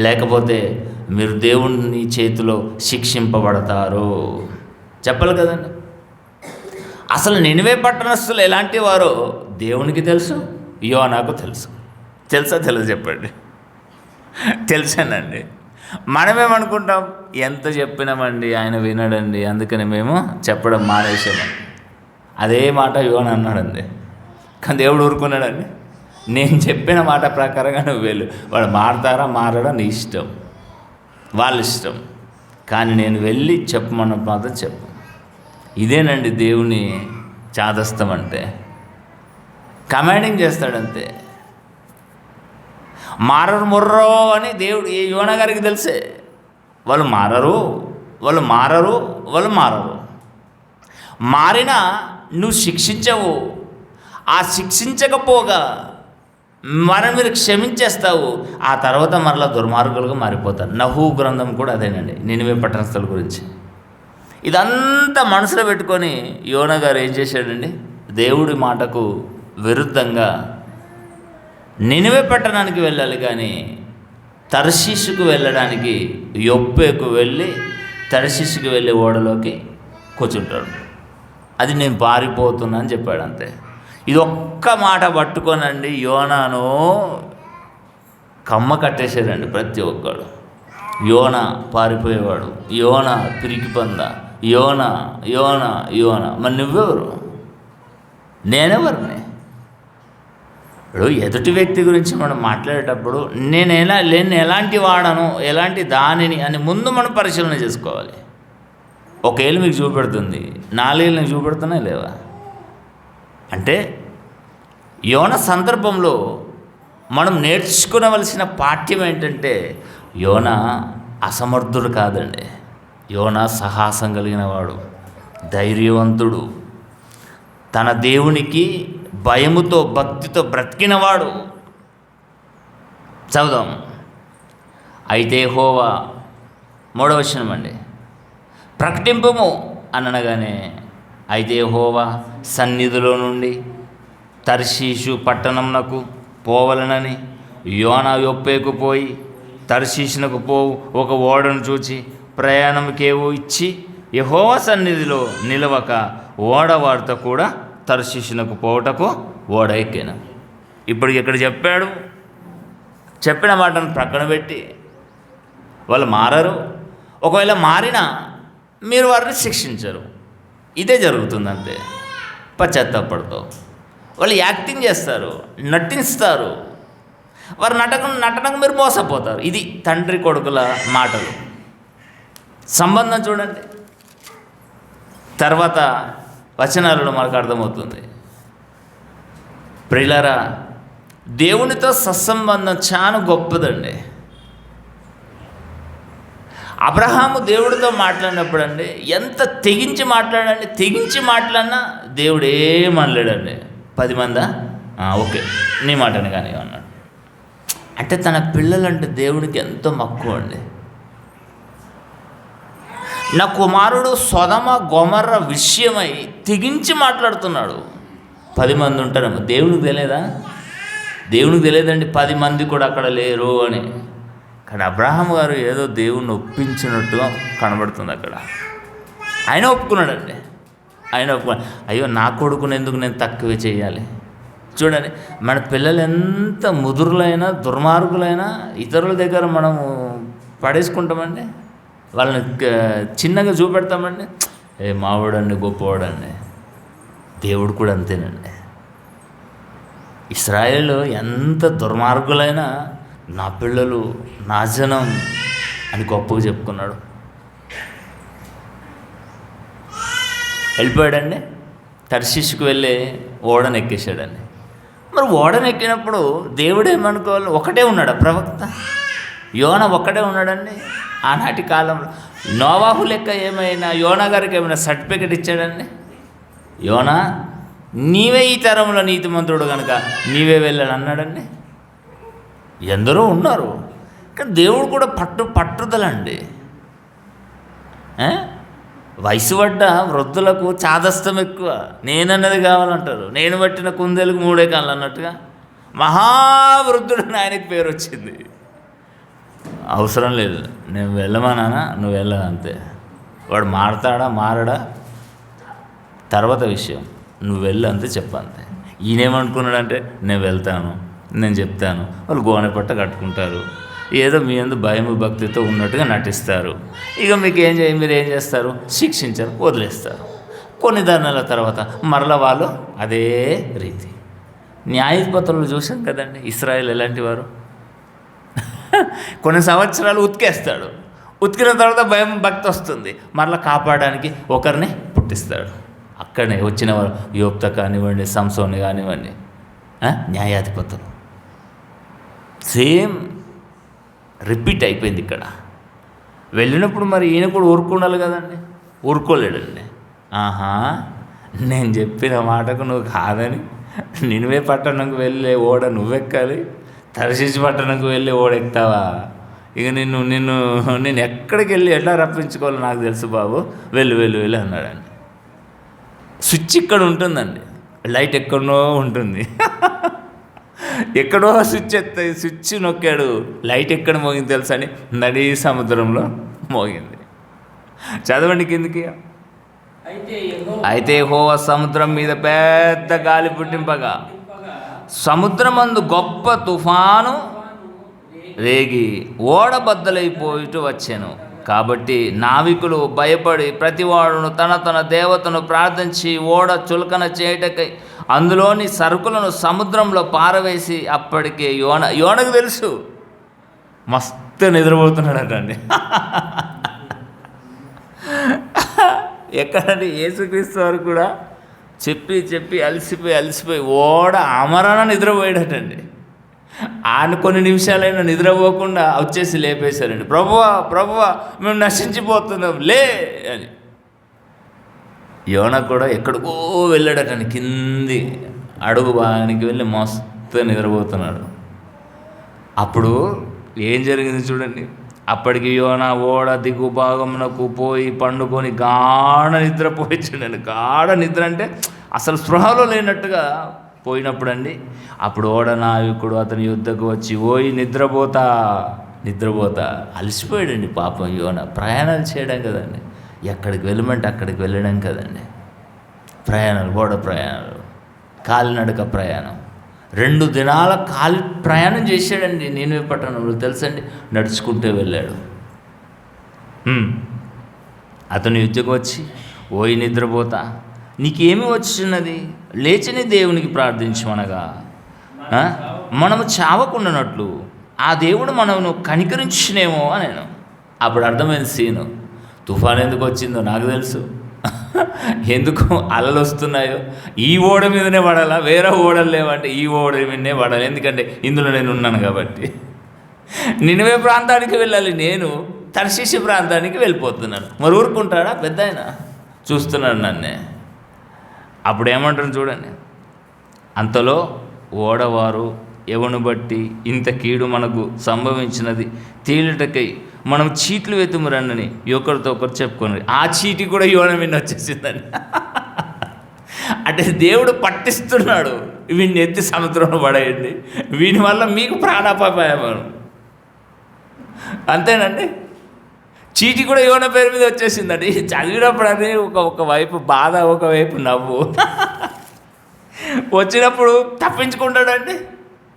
లేకపోతే మీరు దేవుని చేతిలో శిక్షింపబడతారు. చెప్పాలి కదండి. అసలు నినివే పట్టణస్థులు ఎలాంటి వారో దేవునికి తెలుసు, యోనాకు తెలుసు. తెలుసా తెలుసు చెప్పండి. తెలుసానండి. మనమేమనుకుంటాం, ఎంత చెప్పినామండి ఆయన వినడండి, అందుకని మేము చెప్పడం మానేసాము. అదే మాట యోన అన్నాడండి. కానీ దేవుడు ఊరుకున్నాడండి. నేను చెప్పిన మాట ప్రకారంగా నువ్వు వెళ్ళు, వాడు మారతారా మారడా నీ ఇష్టం, వాళ్ళ ఇష్టం, కానీ నేను వెళ్ళి చెప్పమన్న మాత్రం చెప్పు. ఇదేనండి దేవుని చాదస్తం అంటే. కమాండింగ్ చేస్తాడంతే. మారరు ముర్రో అని దేవుడు ఏ యోన గారికి తెలిసే. వాళ్ళు మారరు. మారినా నువ్వు శిక్షించవు. ఆ శిక్షించకపోగా మీరు క్షమించేస్తావు. ఆ తర్వాత మరలా దుర్మార్గులుగా మారిపోతారు. నహూ గ్రంథం కూడా అదేనండి, నినివే పట్టణస్థుల గురించి. ఇదంతా మనసులో పెట్టుకొని యోన గారు ఏం చేశాడండి, దేవుడి మాటకు విరుద్ధంగా నినివే పట్టణానికి వెళ్ళాలి కానీ తర్షీషుకు వెళ్ళడానికి యొప్పేకు వెళ్ళి తర్షీషుకు వెళ్ళే ఓడలోకి కూర్చుంటాడు. అది నేను పారిపోతున్నా అని చెప్పాడు అంతే. ఇది ఒక్క మాట పట్టుకోనండి యోనాను కమ్మ కట్టేశారండి ప్రతి ఒక్కడు. యోన పారిపోయేవాడు, యోన పిరికి పంద, యోన యోన యోన. మరి నువ్వెవరు, నేనెవరిని? ఇప్పుడు ఎదుటి వ్యక్తి గురించి మనం మాట్లాడేటప్పుడు నేను ఎలాంటి వాడను, ఎలాంటి దానిని అని ముందు మనం పరిశీలన చేసుకోవాలి. ఒక ఏళ్ళు మీకు చూపెడుతుంది, 4 ఏళ్ళు నీకు చూపెడుతున్నా లేవా అంటే, యోన సందర్భంలో మనం నేర్చుకునవలసిన పాఠ్యం ఏంటంటే, యోన అసమర్థుడు కాదండి. యోన సాహసం కలిగిన వాడు, ధైర్యవంతుడు, తన దేవునికి భయముతో భక్తితో బ్రతికినవాడు. చదుదాం. అయితే యెహోవా 3వ వచనం అండి, ప్రకటింపుము అనగానే, అయితే యెహోవా సన్నిధిలో నుండి తర్షీషు పట్టణంనకు పోవలనని యోన యొప్పేకు పోయి తర్షీషునకు పోవు ఒక ఓడను చూచి ప్రయాణంకేవో ఇచ్చి యెహోవా సన్నిధిలో నిలవక ఓడవారితో కూడా తర్షీషునకు పోవటకు ఓడ ఎక్కాను. ఇప్పుడు ఇక్కడ చెప్పాడు, చెప్పిన మాటను ప్రక్కన పెట్టి వాళ్ళు మారరు. ఒకవేళ మారినా మీరు వారిని శిక్షించరు. ఇదే జరుగుతుందంటే పశ్చాత్తాపడతావు. వాళ్ళు యాక్టింగ్ చేస్తారు, నటిస్తారు. వారు నటనకు మీరు మోసపోతారు. ఇది తండ్రి కొడుకుల మాటలు. సంబంధం చూడండి, తర్వాత వచనాలలో మనకు అర్థమవుతుంది. ప్రియులారా, దేవునితో సత్సంబంధం చాలా గొప్పదండి. అబ్రహాము దేవుడితో మాట్లాడినప్పుడు అండి ఎంత తెగించి మాట్లాడినా దేవుడు ఏమనలేడండి. 10 మందా ఓకే నీ మాటని కానీ అన్నాడు. అంటే తన పిల్లలంటే దేవునికి ఎంతో మక్కువ అండి. నా కుమారుడు సొదమ గొమర్ర విషయమై తెగించి మాట్లాడుతున్నాడు. 10 మంది ఉంటారేమో, దేవునికి తెలియదా? దేవునికి తెలియదండి 10 మంది కూడా అక్కడ లేరు అని. కానీ అబ్రహాం గారు ఏదో దేవుణ్ణి ఒప్పించినట్టుగా కనబడుతుంది అక్కడ. ఆయన ఒప్పుకున్నాడండి. అయ్యో నా కొడుకుని ఎందుకు నేను తక్కువ చేయాలి? చూడండి, మన పిల్లలు ఎంత ముదురులైనా దుర్మార్గులైనా ఇతరుల దగ్గర మనము పడేసుకుంటామండి. వాళ్ళని చిన్నగా చూపెడతామండి. మావాడండి గొప్పవాడండి. దేవుడు కూడా అంతేనండి. ఇశ్రాయేలు ఎంత దుర్మార్గులైనా నా పిల్లలు నా జనం అని గొప్పగా చెప్పుకున్నాడు. వెళ్ళిపోయాడండి. తర్షీషుకు వెళ్ళి ఓడను ఎక్కేశాడండి. మరి ఓడను ఎక్కినప్పుడు దేవుడు ఏమనుకోవాలి? ఒకటే ఉన్నాడు ప్రవక్త యోన, ఒక్కడే ఉన్నాడండి. ఆనాటి కాలంలో నోవాహు లెక్క ఏమైనా యోనా గారికి ఏమైనా సర్టిఫికెట్ ఇచ్చాడండి? యోనా నీవే ఈ తరంలో నీతిమంతుడు కనుక నీవే వెళ్ళాడు అన్నాడండి. ఎందరో ఉన్నారు, కానీ దేవుడు కూడా పట్టుదలండి. వయసు పడ్డ వృద్ధులకు చాదస్తం ఎక్కువ. నేనన్నది కావాలంటారు. నేను పట్టిన కుందేలకు మూడే కాళ్ళు అన్నట్టుగా మహావృద్ధుడు ఆయనకి పేరు వచ్చింది. అవసరం లేదు, నేను వెళ్ళమన్నానా, నువ్వు వెళ్ళదు అంతే. వాడు మారతాడా మారడా తర్వాత విషయం, నువ్వు వెళ్ళు అంతే, చెప్పంతే. ఈయనేమనుకున్నాడంటే నేను వెళ్తాను, నేను చెప్తాను. వాళ్ళు గోనె పట్ట కట్టుకుంటారు, ఏదో మీ అందు భయం భక్తితో ఉన్నట్టుగా నటిస్తారు. ఇక మీరు ఏం చేస్తారు? శిక్షించారు, వదిలేస్తారు. కొన్ని ధర్నాల తర్వాత మరలా వాళ్ళు అదే రీతి. న్యాయపత్రులు చూసాం కదండి, ఇశ్రాయేల్ ఎలాంటి వారు. కొన్ని సంవత్సరాలు ఉతికేస్తాడు, ఉతికిన తర్వాత భయం భక్తి వస్తుంది, మరలా కాపాడడానికి ఒకరిని పుట్టిస్తాడు. అక్కడనే వచ్చిన వారు యోప్త కానివ్వండి, సంసోని కానివ్వండి, న్యాయాధిపతులు. సేమ్ రిపీట్ అయిపోయింది ఇక్కడ. వెళ్ళినప్పుడు మరి ఈయన కూడా ఊరుకుండాలి కదండి, ఊరుకోలేడండి. నేను చెప్పిన మాటకు నువ్వు కాదని నినివే పట్టణంకు వెళ్ళే ఓడ నువ్వెక్కాలి, తర్షీషు పట్టణంకు వెళ్ళి ఓడెక్తావా? ఇక నేను ఎక్కడికి వెళ్ళి ఎట్లా రప్పించుకోవాలో నాకు తెలుసు బాబు, వెళ్ళు అన్నాడండి. స్విచ్ ఇక్కడ ఉంటుందండి, లైట్ ఎక్కడో ఉంటుంది. ఎక్కడో స్విచ్ నొక్కాడు, లైట్ ఎక్కడ మోగింది తెలుసా అని, నడి సముద్రంలో మోగింది. చదవండి కిందికి. అయితే యెహోవా సముద్రం మీద పెద్ద గాలి పుట్టింపగా సముద్రమందు గొప్ప తుఫాను రేగి ఓడ బద్దలైపోయిటూ వచ్చాను. కాబట్టి నావికులు భయపడి ప్రతివాడును తన దేవతను ప్రార్థించి ఓడ చులకన చేయటకై అందులోని సరుకులను సముద్రంలో పారవేసి, అప్పటికే యోనకు తెలుసు మస్తు నిద్రపోతున్నాడటండి. ఎక్కడంటే యేసుక్రీస్తు వారు కూడా చెప్పి అలసిపోయి ఓడ అమరణ నిద్రపోయాడటండి. ఆయన కొన్ని నిమిషాలైనా నిద్రపోకుండా వచ్చేసి లేపేశారండి. ప్రభువా మేము నశించిపోతున్నాం, లే అని. యోన కూడా ఎక్కడికో వెళ్ళాడటండి, కింది అడుగు భాగానికి వెళ్ళి మస్తు నిద్రపోతున్నాడు. అప్పుడు ఏం జరిగింది చూడండి. అప్పటికి యోన ఓడ దిగు భాగమునకు పోయి పండుకొని గాఢ నిద్రపోయించండి. గాఢ నిద్ర అంటే అసలు స్పృహలో లేనట్టుగా పోయినప్పుడు అండి, అప్పుడు ఓడ నావికుడు అతని యుద్ధకు వచ్చి, ఓయి నిద్రపోతా అలసిపోయాడండి పాపం యోన. ప్రయాణాలు చేయడం కదండి, ఎక్కడికి వెళ్ళమంటే అక్కడికి వెళ్ళడం కదండి. ఓడ ప్రయాణాలు, కాలినడక ప్రయాణం, 2 దినాల ప్రయాణం చేశాడండి నినివే పట్టణంలో. తెలుసండి, నడుచుకుంటూ వెళ్ళాడు. అతను యుద్ధకు వచ్చి, ఓయి నిద్రపోతా, నీకేమి వచ్చినది, లేచని దేవునికి ప్రార్థించమనగా మనము చావకుండానట్లు ఆ దేవుడు మనను కనికరించినేమో అని. అప్పుడు అర్థమైంది సీను. తుఫాన్ ఎందుకు వచ్చిందో నాకు తెలుసు, ఎందుకు అలలు వస్తున్నాయో. ఈ ఓడ మీదనే పడాలా, వేరే ఓడలు లేవంటే ఈ ఓడ మీదనే పడాలి, ఎందుకంటే ఇందులో నేను ఉన్నాను కాబట్టి. నినివే ప్రాంతానికి వెళ్ళాలి, నేను తర్షీషు ప్రాంతానికి వెళ్ళిపోతున్నాను. మరి ఊరుకుంటాడా పెద్ద ఆయన? చూస్తున్నాడు నన్నే. అప్పుడు ఏమంటారు చూడండి, అంతలో ఓడవారు ఎవను బట్టి ఇంత కీడు మనకు సంభవించినది తేలిటకై మనం చీట్లు వెతుము రండని ఒకరితో ఒకరు చెప్పుకొని, ఆ చీటి కూడా యోన మీద వచ్చేసిందని. అంటే దేవుడు పట్టిస్తున్నాడు, వీడిని ఎత్తి సముద్రంలో పడేయండి, వీని వల్ల మీకు ప్రాణాపాయం. అంతేనండి, చీటి కూడా యోన పేరు మీద వచ్చేసిందండి. చదివినప్పుడు అది ఒకవైపు బాధ, ఒకవైపు నవ్వు. వచ్చినప్పుడు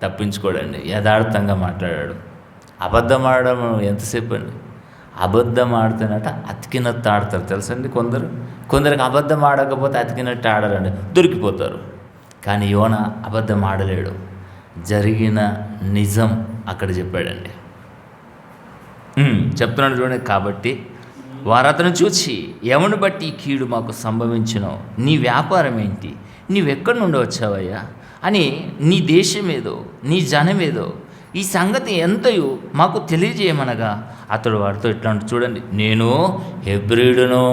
తప్పించుకోడండి, యథార్థంగా మాట్లాడాడు. అబద్ధం ఆడడం ఎంతసేపు అండి? అబద్ధం ఆడితేనట అతికినట్టు ఆడతారు తెలుసండి. కొందరికి అబద్ధం ఆడకపోతే అతికినట్టు ఆడరండి, దొరికిపోతారు. కానీ యోన అబద్ధం ఆడలేడు, జరిగిన నిజం అక్కడ చెప్పాడండి. చెప్తున్నాడు చూడండి. కాబట్టి వారు అతను చూసి, ఎవరిని బట్టి ఈ కీడు మాకు సంభవించినో, నీ వ్యాపారం ఏంటి, నీవెక్కడి నుండి వచ్చావయ్యా అని, నీ దేశమేదో నీ జనమేదో ఈ సంగతి ఎంతయు మాకు తెలియజేయమనగా, అతడు వారితో ఇట్లా చూడండి, నేను హెబ్రీయుడును,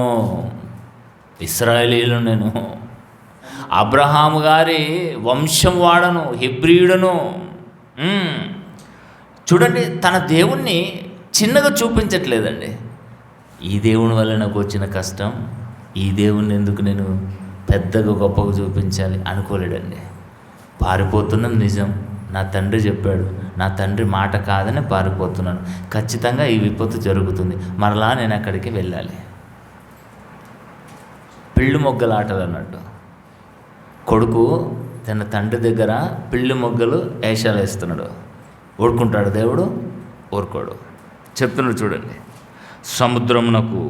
ఇశ్రాయేలీయులను, నేను అబ్రహాము గారి వంశం వాడను, హెబ్రీయుడును. చూడండి, తన దేవుణ్ణి చిన్నగా చూపించట్లేదండి. ఈ దేవుని వల్ల నాకు వచ్చిన కష్టం, ఈ దేవుని ఎందుకు నేను పెద్దగా గొప్పగా చూపించాలి అనుకోలేడండి. పారిపోతున్నాం నిజం, నా తండ్రి చెప్పాడు, నా తండ్రి మాట కాదని పారిపోతున్నాను. ఖచ్చితంగా ఈ విపత్తు జరుగుతుంది, మరలా నేను అక్కడికి వెళ్ళాలి. పిల్లి మొగ్గలాటలు అన్నట్టు, కొడుకు తన తండ్రి దగ్గర పిల్లి మొగ్గలు వేషాలు వేస్తున్నాడు. ఊరుకుంటాడు దేవుడు? ఊరుకోడు. చెప్తున్నాడు చూడండి, సముద్రమునకు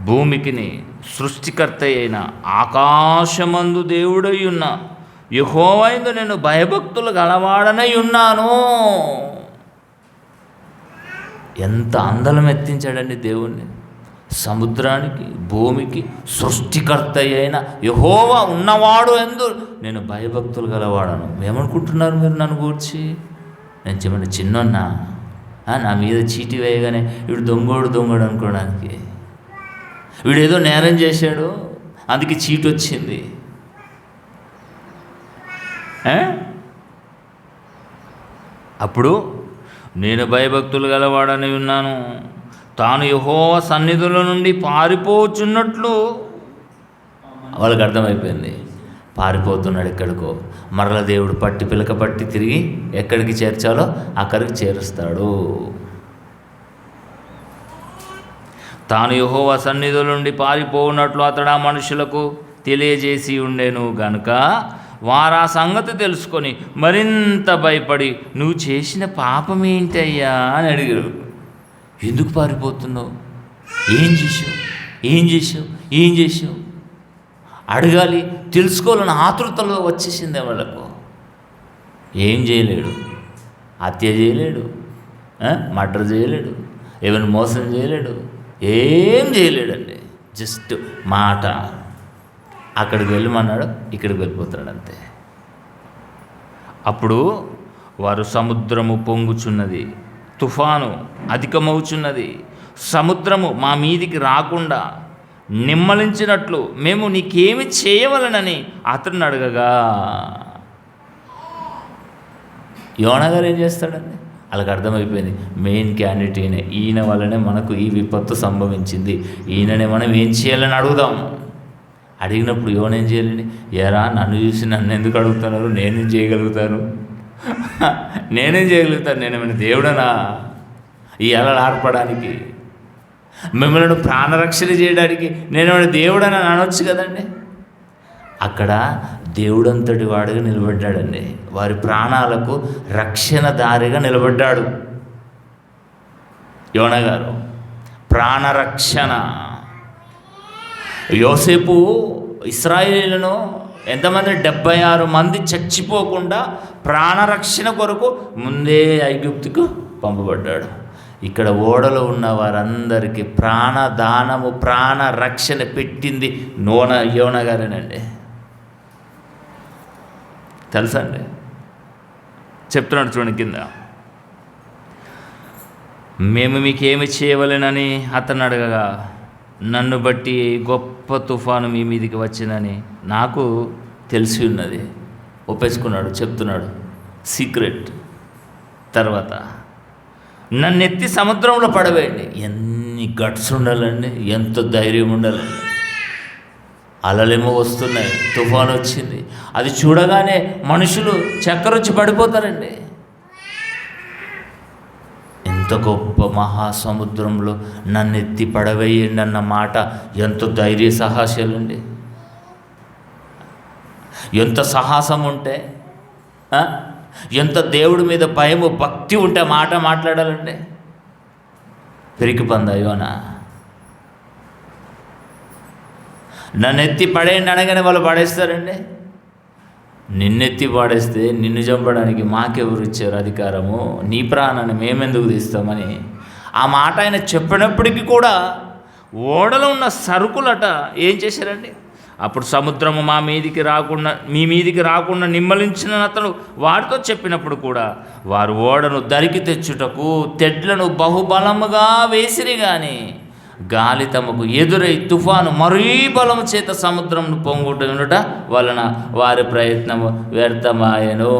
భూమికిని సృష్టికర్త అయిన ఆకాశమందు దేవుడై ఉన్న యెహోవా యందు నేను భయభక్తులు గలవాడనై ఉన్నాను. ఎంత అందలం ఎత్తించాడండి దేవుణ్ణి. సముద్రానికి భూమికి సృష్టికర్త అయిన యెహోవా ఉన్నవాడు యందు నేను భయభక్తులు గలవాడను. ఏమనుకుంటున్నారు మీరు నన్ను గూర్చి? నేను చెప్పండి చిన్నన్నా, నా మీద చీటీ వేయగానే వీడు దొంగోడు అనుకోవడానికి, వీడేదో నేరం చేశాడు అందుకే చీటి వచ్చింది. అప్పుడు నేను భయభక్తులు గలవాడని ఉన్నాను, తాను యెహోవా సన్నిధిలో నుండి పారిపోచున్నట్లు. వాళ్ళకి అర్థమైపోయింది, పారిపోతున్నాడు ఎక్కడికో. మరల దేవుడు పట్టి పిలక పట్టి తిరిగి ఎక్కడికి చేర్చాలో అక్కడికి చేరుస్తాడు. తాను యెహోవా సన్నిధిలో నుండి పారిపోనట్లు అతడు ఆ మనుషులకు తెలియజేసి ఉండెను గనుక వారు ఆ సంగతి తెలుసుకొని మరింత భయపడి, నువ్వు చేసిన పాపం ఏంటయ్యా అని అడిగారు. ఎందుకు పారిపోతున్నావు? ఏం చేసావు అడగాలి, తెలుసుకోవాలని ఆతృతలో వచ్చేసిందే వాళ్ళకు. ఏం చేయలేడు, హత్య చేయలేడు, మర్డర్ చేయలేడు, ఏమైనా మోసం చేయలేడు, ఏం చేయలేడండి. జస్ట్ మాట, అక్కడికి వెళ్ళమన్నాడు, ఇక్కడికి వెళ్ళిపోతాడు అంతే. అప్పుడు వారు సముద్రము పొంగుచున్నది, తుఫాను అధికమవుచున్నది, సముద్రము మా మీదికి రాకుండా నిమ్మలించినట్లు మేము నీకేమి చేయవలనని అతన్ని అడగగా, యోనా గారు ఏం చేస్తాడండి? వాళ్ళకి అర్థమైపోయింది, మెయిన్ క్యాండిడేట్ ఈయన వల్లనే మనకు ఈ విపత్తు సంభవించింది, ఈయననే మనం ఏం చేయాలని అడుగుదాం. అడిగినప్పుడు యోనేం చేయాలండి? ఏరా నన్ను చూసి నన్ను ఎందుకు అడుగుతున్నారు? నేనేం చేయగలుగుతాను? నేనేమైనా దేవుడనా ఈ అలలు ఆర్పడానికి? మిమ్మల్ని ప్రాణరక్షణ చేయడానికి నేనేమైనా దేవుడని అనొచ్చు కదండి. అక్కడ దేవుడంతటి వాడుగా నిలబడ్డాడండి. వారి ప్రాణాలకు రక్షణ దారిగా నిలబడ్డాడు యోనా గారు. ప్రాణరక్షణ. యోసేపు ఇశ్రాయేలును ఎంతమంది 76 మంది చచ్చిపోకుండా ప్రాణరక్షణ కొరకు ముందే ఐగుప్తుకు పంపబడ్డాడు. ఇక్కడ ఓడలో ఉన్న వారందరికీ ప్రాణదానము, ప్రాణరక్షణ పెట్టింది యోనా గారేనండి. తెలుసా అండి? చెప్తున్నాడు చూడండి కింద, మేము మీకేమి చేయవలెనని అతను అడగగా, నన్ను బట్టి గొప్ప తుఫాను మీ మీదికి వచ్చిందని నాకు తెలిసి ఉన్నది. ఒప్పేసుకున్నాడు, చెప్తున్నాడు సీక్రెట్. తర్వాత నన్ను ఎత్తి సముద్రంలో పడవేయండి. ఎన్ని గట్స్ ఉండాలండి, ఎంత ధైర్యం ఉండాలండి. అలలేమో వస్తున్నాయి, తుఫాను వచ్చింది, అది చూడగానే మనుషులు చక్కరొచ్చి పడిపోతారండి. ఎంత గొప్ప మహాసముద్రంలో నన్ను ఎత్తి పడవేయండి అన్న మాట ఎంత ధైర్య సాహసాలండి. ఎంత సాహసం ఉంటే, ఎంత దేవుడి మీద భయము భక్తి ఉంటే మాట మాట్లాడాలండి. పెరికి పందాయోనా నన్ను ఎత్తి పడేయండి అనగానే వాళ్ళు పడేస్తారండి. నిన్నెత్తి పాడేస్తే నిన్ను చంపడానికి మాకెవరు ఇచ్చారు అధికారము? నీ ప్రాణాన్ని మేమెందుకు తీస్తామని ఆ మాట ఆయన చెప్పినప్పటికీ కూడా ఓడలో ఉన్న సరుకులట ఏం చేశారండి? అప్పుడు సముద్రము మీ మీదికి రాకుండా నిమ్మలించిన అతను వారితో చెప్పినప్పుడు కూడా వారు ఓడను దరికి తెచ్చుటకు తెడ్లను బహుబలముగా వేసిరి గాని గాలి తమకు ఎదురై తుఫాను మరీ బలము చేత సముద్రంను పొంగుట వలన వారి ప్రయత్నము వ్యర్థమాయను.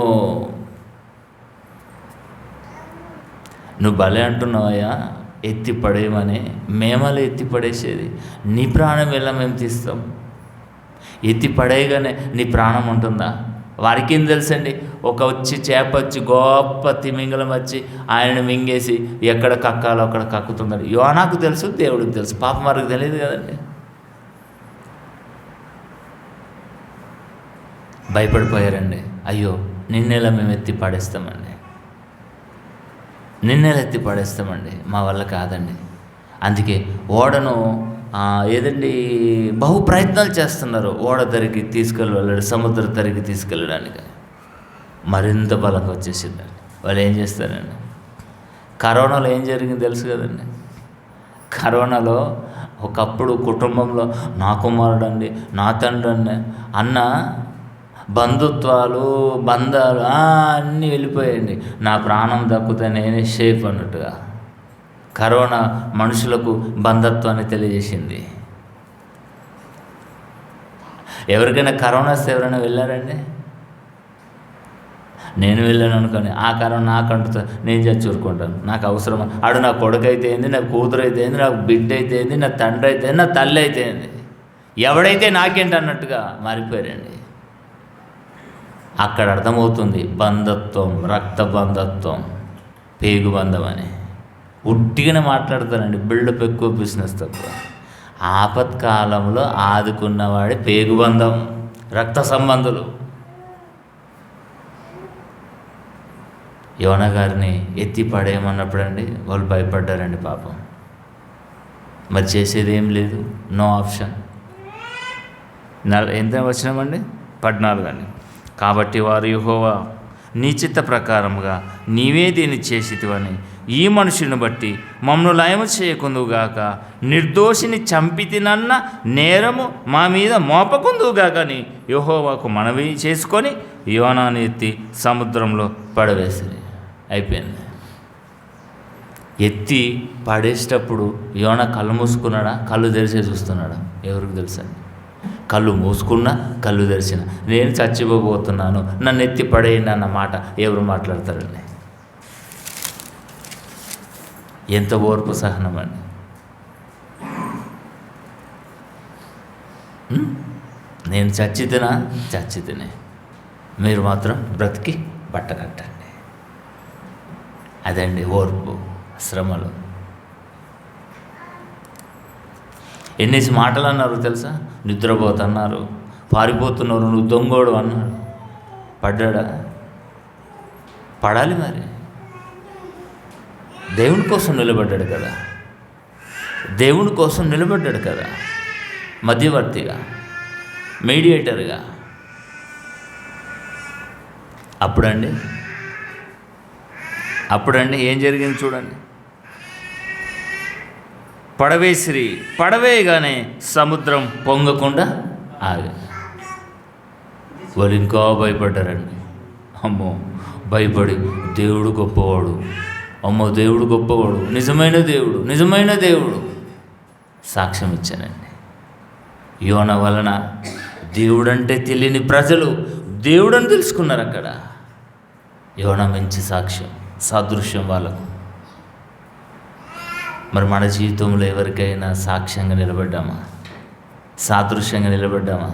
నువ్వు భలే అంటున్నావయ్యా, ఎత్తి పడేయమని మేమలే ఎత్తి పడేసేది. నీ ప్రాణం ఎలా మేము తీస్తాం? ఎత్తి పడేయగానే నీ ప్రాణం ఉంటుందా? వారికి ఏం తెలుసండి? వచ్చి చేప వచ్చి గొప్ప తిమింగలం వచ్చి ఆయనను మింగేసి ఎక్కడ కక్కాలో అక్కడ కక్కుతుందని యోనాకు తెలుసు, దేవుడికి తెలుసు. పాపం వారికి తెలియదు కదండి. భయపడిపోయారండి. అయ్యో నిన్నెలా మేము ఎత్తి పడేస్తామండి, నిన్నెలా ఎత్తి పడేస్తామండి, మా వల్ల కాదండి. అందుకే ఓడను ఏదండి బహు ప్రయత్నాలు చేస్తున్నారు ఓడ ధరికి తీసుకెళ్ళాడు, సముద్ర ధరికి తీసుకెళ్ళడానికి. మరింత బలంగా వచ్చేసిందండి. వాళ్ళు ఏం చేస్తారండి? కరోనాలో ఏం జరిగింది తెలుసు కదండి. కరోనాలో ఒకప్పుడు కుటుంబంలో నా కుమారుడు అండి, నా తండ్రి అండి అన్న బంధుత్వాలు బంధాలు అన్నీ వెళ్ళిపోయాయండి. నా ప్రాణం దక్కుతే నేనే సేఫ్ అన్నట్టుగా కరోనా మనుషులకు బంధత్వాన్ని తెలియజేసింది. ఎవరికైనా కరోనా వస్తే ఎవరైనా వెళ్ళారండి? నేను వెళ్ళాను అనుకోని ఆ కరోనా నాకు అంటుతా, నేను చచ్చి ఊరుకుంటాను. నాకు అవసరమా? ఆడు నా కొడుకు అయితే ఏంది, నా కూతురు అయితే ఏంది, నాకు బిడ్డ అయితే ఏంది, నా తండ్రి అయితే ఏంది, నా తల్లి అయితే ఏంది, ఎవడైతే నాకేంటి అన్నట్టుగా మారిపోయారండి. అక్కడ అర్థమవుతుంది బంధత్వం, రక్త బంధత్వం, పేగు బంధం అని. ఉట్టిగానే మాట్లాడతారండి, బిల్డప్ ఎక్కువ, బిజినెస్ తక్కువ. ఆపత్కాలంలో ఆదుకున్నవాడి పేగుబంధం, రక్త సంబంధులు. యోనా గారిని ఎత్తి పడేయమన్నప్పుడండి వాళ్ళు భయపడ్డారండి పాపం. మరి చేసేది ఏం లేదు, నో ఆప్షన్. ఎంత వచ్చినామండి? 14 అండి. కాబట్టి వారు యెహోవా నీ చిత్త ప్రకారముగా నీవే దీన్ని చేసితివని ఈ మనుషుని బట్టి మమ్మను లయము చేయకుందువుగాక, నిర్దోషిని చంపితినన్న నేరము మా మీద మోపకుందువుగాక అని యెహోవాకు మనవి చేసుకొని యోనాను ఎత్తి సముద్రంలో పడవేసిరి. అయిపోయింది. ఎత్తి పడేసేటప్పుడు యోనా కళ్ళు మూసుకున్నాడా, కళ్ళు తెరిచే చూస్తున్నాడా? ఎవరికి తెలుసండి? కళ్ళు మూసుకున్నా కళ్ళు తెరిచిన నేను చచ్చిపోబోతున్నాను, నన్ను ఎత్తి పడేయండి అన్న మాట ఎవరు మాట్లాడతారండి? ఎంత ఓర్పు సహనం అండి. నేను చచ్చితినే, మీరు మాత్రం బ్రతికి బట్ట కట్టండి. అదండి ఓర్పు, శ్రమలు. ఎన్నేసి మాటలు అన్నారు తెలుసా? నిద్రపోతున్నారు, పారిపోతున్నారు, నువ్వు దొంగోడు అన్నారు. పడ్డాడా? పడాలి మరి. దేవుని కోసం నిలబడ్డాడు కదా, దేవుని కోసం నిలబడ్డాడు కదా, మధ్యవర్తిగా, మీడియేటర్గా. అప్పుడండి ఏం జరిగింది చూడండి. పడవేయగానే సముద్రం పొంగకుండా ఆగి. వాళ్ళు ఇంకా భయపడ్డారండి. అమ్మో, భయపడి దేవుడు గొప్పవాడు, అమ్మో దేవుడు గొప్పవాడు, నిజమైన దేవుడు సాక్ష్యం ఇచ్చానండి. యోనా వలన దేవుడంటే తెలియని ప్రజలు దేవుడని తెలుసుకున్నారు. అక్కడ యోనా మంచి సాక్ష్యం, సాదృశ్యం వాళ్ళకు. మరి మన జీవితంలో ఎవరికైనా సాక్ష్యంగా నిలబడ్డామా, సాదృశ్యంగా నిలబడ్డామా?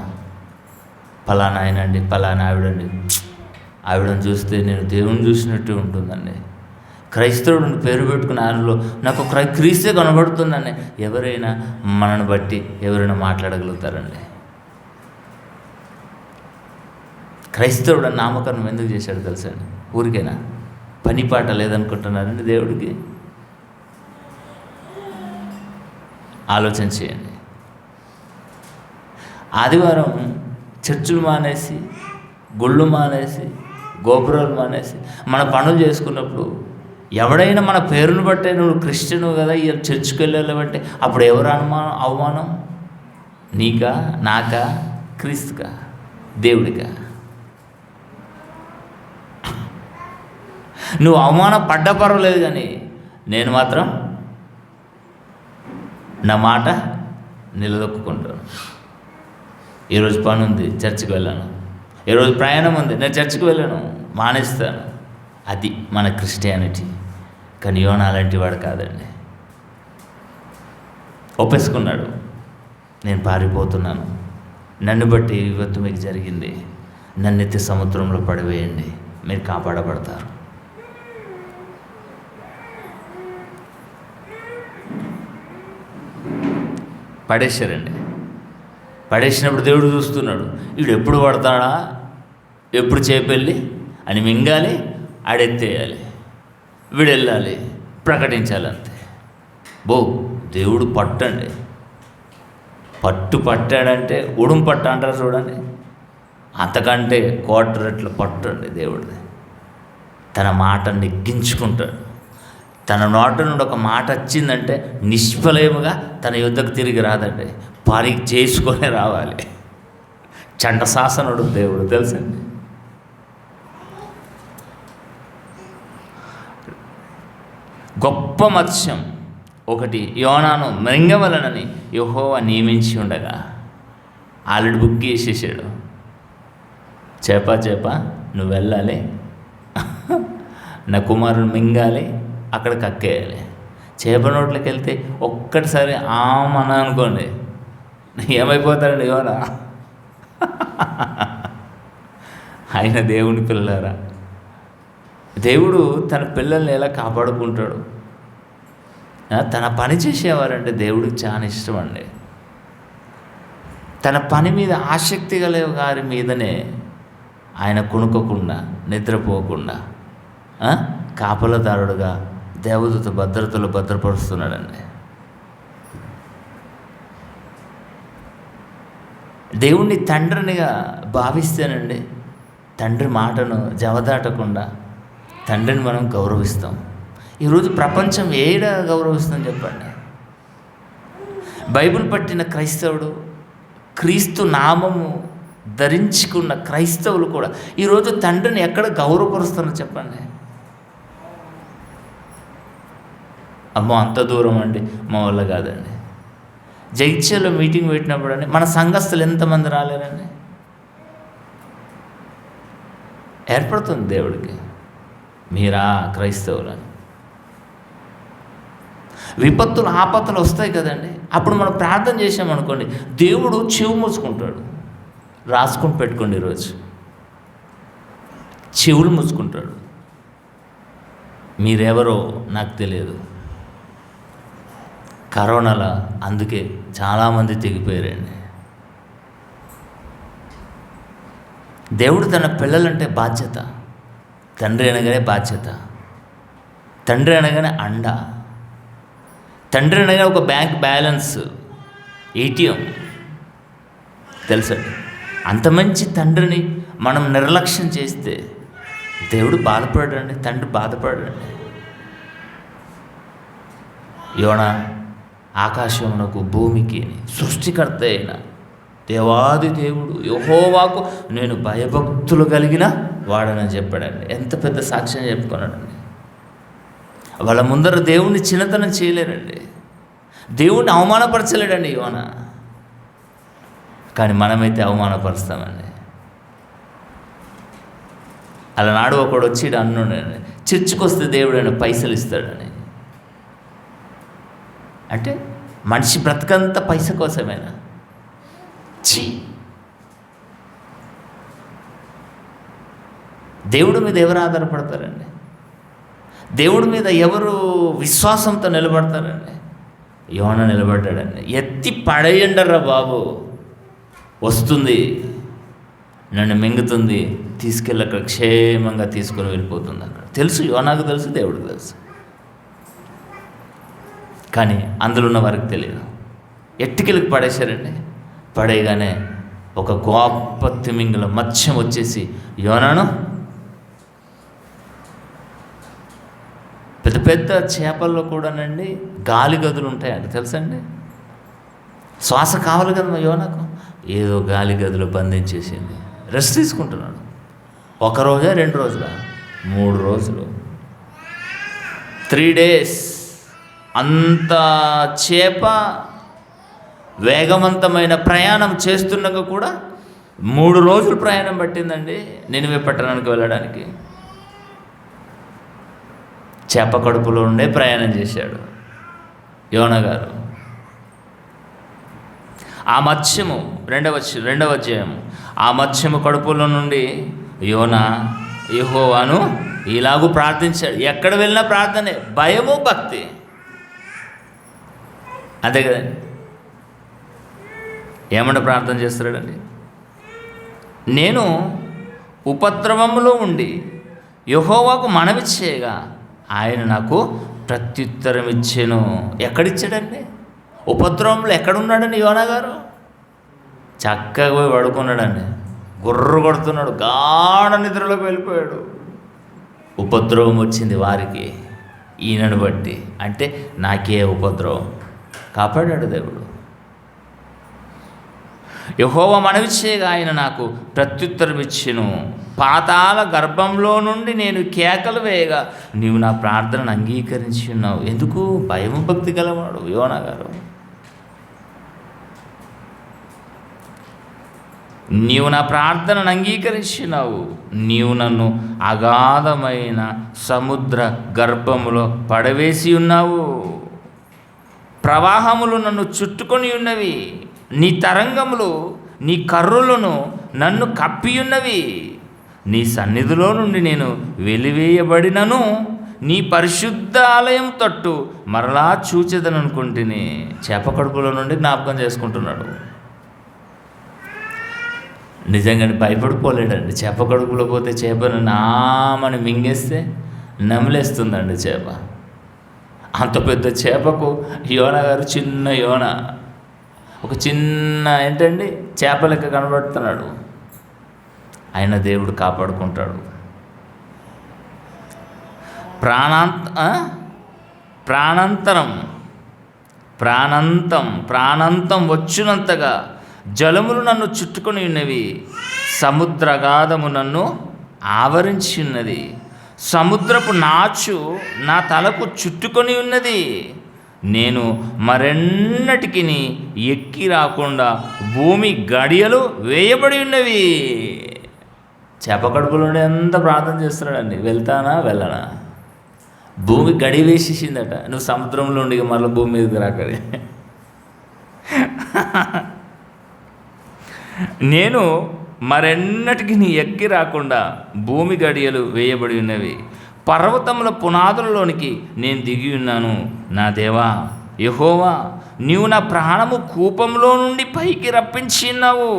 ఫలానా ఆయనండి, ఫలానా ఆవిడండి, ఆవిడని చూస్తే నేను దేవుని చూసినట్టు ఉంటుందండి. క్రైస్తవుడిని పేరు పెట్టుకుని ఆయనలో నాకు క్రీస్తే కనబడుతుందండి. ఎవరైనా మనని బట్టి ఎవరైనా మాట్లాడగలుగుతారండి. క్రైస్తవుడు నామకరణం ఎందుకు చేశాడు తెలుసండి? ఊరికైనా పని పాట లేదనుకుంటున్నారండి దేవుడికి? ఆలోచన చేయండి. ఆదివారం చర్చిలు మానేసి, గుళ్ళు మానేసి, గోపురాలు మానేసి మన పనులు చేసుకున్నప్పుడు ఎవడైనా మన పేరును బట్టే నువ్వు క్రిస్టియన్ కదా, ఈ చర్చికి వెళ్ళాలంటే అప్పుడు ఎవరు అవమానం? నీకా, నాకా, క్రీస్తుకా, దేవుడికా? నువ్వు అవమానం పడ్డా పర్వాలేదు, కానీ నేను మాత్రం నా మాట నిలదొక్కుంటాను. ఈరోజు పని ఉంది, చర్చికి వెళ్ళాను. ఈరోజు ప్రయాణం ఉంది, నేను చర్చికి వెళ్ళాను, మానేస్తాను. అది మన క్రిస్టియానిటీ. కానీ యోనా అలాంటి వాడు కాదండి. ఒప్పేసుకున్నాడు. నేను పారిపోతున్నాను, నన్ను బట్టి విపత్తు మీకు జరిగింది, నన్ను ఎత్తి సముద్రంలో పడివేయండి, మీరు కాపాడబడతారు. పడేశారండి. పడేసినప్పుడు దేవుడు చూస్తున్నాడు, వీడు ఎప్పుడు పడతాడా, ఎప్పుడు చేపెళ్ళి అని మింగాలి, ఆడెత్తేయాలి, వీడు వెళ్ళాలి, ప్రకటించాలి, అంతే. దేవుడు పట్టండి, పట్టాడంటే ఉడుం పట్టు అంటారు చూడండి, అంతకంటే కోట రెట్లు పట్టండి దేవుడిది. తన మాట నెగ్గించుకుంటాడు. తన నోట నుండి ఒక మాట వచ్చిందంటే నిష్ఫలముగా తన యుద్ధకు తిరిగి రాదండి, పని చేసుకొని రావాలి. చండశాసనుడు దేవుడు, తెలుసండి. గొప్ప మత్స్యం ఒకటి యోనాను మృంగవలనని యెహోవా నియమించి ఉండగా ఆల్రెడీ బుక్ చేసేసాడు. చేప నువ్వు వెళ్ళాలి, నా కుమారుని మింగాలి, అక్కడ కక్కేయాలి. చేప నోట్లోకి వెళ్తే ఒక్కటిసారి ఆమన అనుకోండి, ఏమైపోతాడండి యోనా? ఆయన దేవుని పిల్లలారా, దేవుడు తన పిల్లల్ని ఎలా కాపాడుకుంటాడు. తన పని చేసేవారంటే దేవుడికి చాలా ఇష్టం అండి. తన పని మీద ఆసక్తి గల గారి మీదనే ఆయన కునుకోకుండా, నిద్రపోకుండా కాపలదారుడుగా దేవదూత భద్రతలు భద్రపరుస్తున్నాడండి. దేవుణ్ణి తండ్రినిగా భావిస్తేనండి, తండ్రి మాటను జవదాటకుండా తండ్రిని మనం గౌరవిస్తాం. ఈరోజు ప్రపంచం ఏడ గౌరవిస్తుందని చెప్పండి. బైబిల్ పట్టిన క్రైస్తవుడు, క్రీస్తు నామము ధరించుకున్న క్రైస్తవులు కూడా ఈరోజు తండ్రిని ఎక్కడ గౌరవపరుస్తారో చెప్పండి. అమ్మో అంత దూరం అండి, మా వల్ల కాదండి. జైత్యాలో మీటింగ్ పెట్టినప్పుడు అండి, మన సంఘస్థులు ఎంతమంది రాలేరండి? ఏర్పడుతుంది దేవుడికి, మీరా క్రైస్తవులని. విపత్తులు ఆపత్తులు వస్తాయి కదండి, అప్పుడు మనం ప్రార్థన చేసామనుకోండి, దేవుడు చెవు మూసుకుంటాడు. రాసుకొని పెట్టుకోండి, ఈరోజు చెవులు మూసుకుంటాడు. మీరెవరో నాకు తెలియదు. కరోనాలో అందుకే చాలామంది తెగిపోయారండి. దేవుడు తన పిల్లలంటే బాధ్యత, తండ్రి అనగానే బాధ్యత, తండ్రి అనగానే అండ, తండ్రి అనగానే ఒక బ్యాంక్ బ్యాలెన్స్, ఏటీఎం, తెలుసండి. అంత మంచి తండ్రిని మనం నిర్లక్ష్యం చేస్తే దేవుడు బాధపడండి, తండ్రి బాధపడండి. యోనా ఆకాశమునకు భూమికి సృష్టికర్త అయిన దేవాది దేవుడు యెహోవాకు నేను భయభక్తులు కలిగిన వాడనని చెప్పాడండి. ఎంత పెద్ద సాక్ష్యం చెప్పుకున్నాడండి. వాళ్ళ ముందర దేవుణ్ణి చిన్నతనం చేయలేరండి, దేవుణ్ణి అవమానపరచలేడండి యోనా. కానీ మనమైతే అవమానపరుస్తామండి. అలనాడు ఒకడు వచ్చి అన్నాడండి, చర్చికి వస్తే దేవుడు ఆయన పైసలు ఇస్తాడని. అంటే మనిషి బ్రతకంతా పైస కోసమేనా? దేవుడి మీద ఎవరు ఆధారపడతారండి? దేవుడి మీద ఎవరు విశ్వాసంతో నిలబడతారండి? యోనా నిలబడ్డాడండి. ఎత్తి పడేయండర్రా బాబు, వస్తుంది, నన్ను మింగుతుంది, తీసుకెళ్ళి అక్కడ క్షేమంగా తీసుకొని వెళ్ళిపోతుంది. అక్కడ తెలుసు, యోనాకు తెలుసు, దేవుడికి తెలుసు. కానీ అందులో ఉన్న వారికి తెలియదు. ఎట్టుకెళ్ళకి పడేశారండి. పడేయగానే ఒక గొప్ప తిమింగల మత్స్యం వచ్చేసి యోనాను, పెద్ద పెద్ద చేపల్లో కూడానండి గాలి గదులు ఉంటాయండి, తెలుసండి. శ్వాస కావాలి కదా యోనాకు, ఏదో గాలి గదిలో బంధించేసింది. రెస్ట్ తీసుకుంటున్నాడు. 1 రోజా 2 రోజులా 3 రోజులు, 3 days. అంత చేప వేగవంతమైన ప్రయాణం చేస్తుండగా కూడా 3 రోజులు ప్రయాణం పట్టిందండి నినివే పట్టణానికి వెళ్ళడానికి. చేప కడుపులో ఉండే ప్రయాణం చేశాడు యోనా గారు. ఆ మత్స్యము రెండవ అధ్యాయం, ఆ మత్స్యము కడుపులో నుండి యోనా యెహోవాను ఇలాగూ ప్రార్థించాడు. ఎక్కడ వెళ్ళినా ప్రార్థనే, భయము భక్తి, అంతే కదండి. ఏమన్నా ప్రార్థన చేస్తున్నాడండి? నేను ఉపద్రవములో ఉండి యెహోవాకు మనవి చేయగా ఆయన నాకు ప్రత్యుత్తరం ఇచ్చెను. ఎక్కడిచ్చాడండి? ఉపద్రవంలో ఎక్కడున్నాడండి యోనా గారు? చక్కగా పోయి పడుకున్నాడండి, గుర్రు కొడుతున్నాడు, గాఢ నిద్రలోకి వెళ్ళిపోయాడు. ఉపద్రవం వచ్చింది వారికి, ఈయనను బట్టి. అంటే నాకే ఉపద్రవం, కాపాడాడు దేవుడు. యెహోవా మనవి చేయగా ఆయన నాకు ప్రత్యుత్తరం ఇచ్చెను. పాతాళ గర్భంలో నుండి నేను కేకలు వేయగా నీవు నా ప్రార్థనను అంగీకరించి ఉన్నావు. ఎందుకు? భయము భక్తి గలవాడు యోనా గారు. నీవు నా ప్రార్థనను అంగీకరించినావు. నీవు నన్ను అగాధమైన సముద్ర గర్భములో పడవేసి ఉన్నావు. ప్రవాహములు నన్ను చుట్టుకొని ఉన్నవి. నీ తరంగములు, నీ కర్రులను నన్ను కప్పియున్నవి. నీ సన్నిధిలో నుండి నేను వెలివేయబడినను నీ పరిశుద్ధ ఆలయం తట్టు మరలా చూచెదననుకుంటుని. చేప కడుపులో నుండి జ్ఞాపకం చేసుకుంటున్నాడు. నిజంగానే భయపడిపోలేడండి. చేప కడుపులో పోతే చేపను నామని మింగేస్తే నమిలేస్తుందండి చేప. అంత పెద్ద చేపకు యోనా గారు చిన్న యోన, ఒక చిన్న ఏంటండి చేప లెక్క కనబడుతున్నాడు. ఆయన దేవుడు కాపాడుకుంటాడు. ప్రాణంతం వచ్చినంతగా జలములు నన్ను చుట్టుకొని ఉన్నవి. సముద్రగాధము నన్ను ఆవరించి ఉన్నది. సముద్రపు నాచు నా తలకు చుట్టుకొని ఉన్నది. నేను మరెన్నటికి ఎక్కి రాకుండా భూమి గడియలు వేయబడి ఉన్నవి. చేప కడుపులోనే ఎంత ప్రార్థన చేస్తున్నాడండి, వెళ్తానా వెళ్ళనా? భూమి గడి వేసేసిందట. నువ్వు సముద్రంలో ఉండి మళ్ళీ భూమి మీదకి రాకడి. నేను మరెన్నటికి ఎక్కి రాకుండా భూమి గడియలు వేయబడి ఉన్నవి. పర్వతముల పునాదులలోనికి నేను దిగి ఉన్నాను. నా దేవా యెహోవా, నీవు నా ప్రాణము కూపంలో నుండి పైకి రప్పించిన్నావు.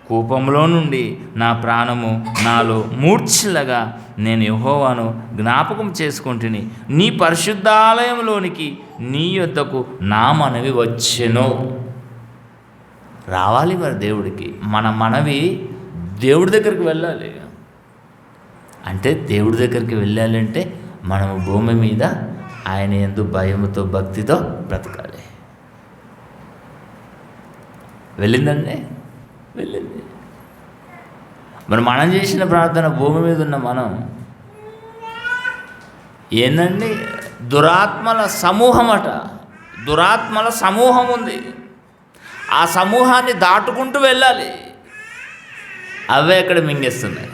కూపంలో నుండి నా ప్రాణము నాలో మూర్ఛిల్లగా నేను యెహోవాను జ్ఞాపకం చేసుకుంటుని. నీ పరిశుద్ధాలయంలోనికి నీ యొద్దకు నా మనవి వచ్చెను. రావాలి మరి దేవుడికి. మన మనవి దేవుడి దగ్గరికి వెళ్ళాలి. అంటే దేవుడి దగ్గరికి వెళ్ళాలి అంటే మనము భూమి మీద ఆయన యందు భయముతో భక్తితో బ్రతకాలి. వెళ్ళిందండి, వెళ్ళింది. మరి మనం చేసిన ప్రార్థన భూమి మీద ఉన్న మనం ఏందండి? దురాత్మల సమూహం ఉంది. ఆ సమూహాన్ని దాటుకుంటూ వెళ్ళాలి. అవే అక్కడ మింగేస్తున్నాయి.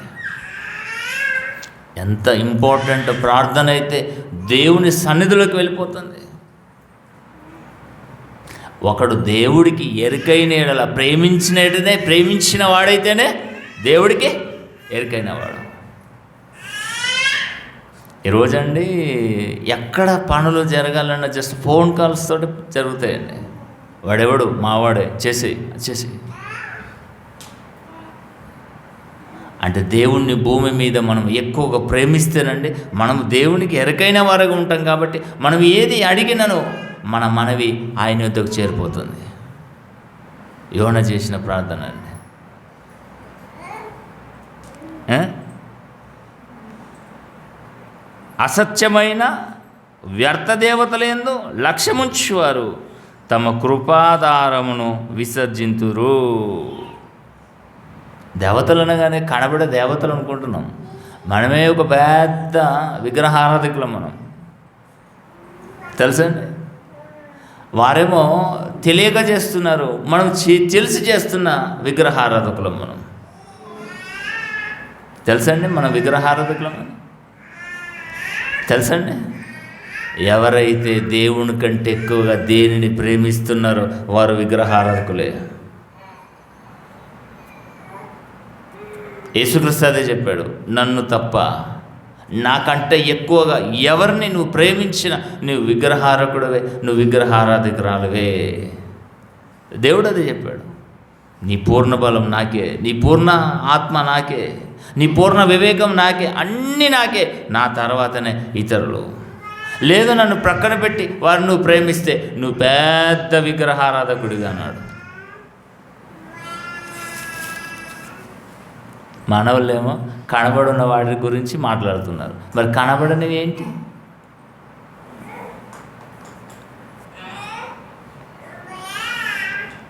ఎంత ఇంపార్టెంట్ ప్రార్థన అయితే దేవుని సన్నిధిలోకి వెళ్ళిపోతుంది. ఒకడు దేవుడికి ఎరుకైన ఎడల ప్రేమించిన వాడైతేనే దేవుడికి ఎరుకైన వాడు. ఈరోజండి ఎక్కడ పనులు జరగాలన్నా జస్ట్ ఫోన్ కాల్స్ తోటి జరుగుతాయండి. వాడెవడు? మావాడే, చేసి అంటే దేవుణ్ణి భూమి మీద మనం ఎక్కువగా ప్రేమిస్తేనండి మనం దేవునికి ఎరకైన వారుగా ఉంటాం. కాబట్టి మనం ఏది అడిగినను మన మనవి ఆయన వద్దకు చేరిపోతుంది. యోనా చేసిన ప్రార్థన అండి. అసత్యమైన వ్యర్థ దేవతలందు లక్ష్యముంచువారు తమ కృపాధారమును విసర్జింతురు. దేవతలు అనగానే కనబడే దేవతలు అనుకుంటున్నాం. మనమే ఒక పెద్ద విగ్రహారాధికులం. మనం తెలుసండి. వారేమో తెలియక చేస్తున్నారు, మనం తెలిసి చేస్తున్న విగ్రహారాధకులం. మనం తెలుసండి, మన విగ్రహారాధకులం తెలుసండి. ఎవరైతే దేవుని కంటే ఎక్కువగా దేనిని ప్రేమిస్తున్నారో వారు విగ్రహారాధకులే. యేసుక్రీస్తు అదే చెప్పాడు, నన్ను తప్ప నాకంటే ఎక్కువగా ఎవరిని నువ్వు ప్రేమించిన నువ్వు విగ్రహారకుడవే, నువ్వు విగ్రహారాధికురాలువే. దేవుడు అదే చెప్పాడు. నీ పూర్ణ బలం నాకే, నీ పూర్ణ ఆత్మ నాకే, నీ పూర్ణ వివేకం నాకే, అన్నీ నాకే, నా తర్వాతనే ఇతరులు. లేదు నన్ను ప్రక్కన పెట్టి వారిని నువ్వు ప్రేమిస్తే నువ్వు పెద్ద విగ్రహారాధకుడిగా అన్నాడు. మానవులేమో కనబడున్న వాటి గురించి మాట్లాడుతున్నారు. మరి కనబడనివి ఏంటి?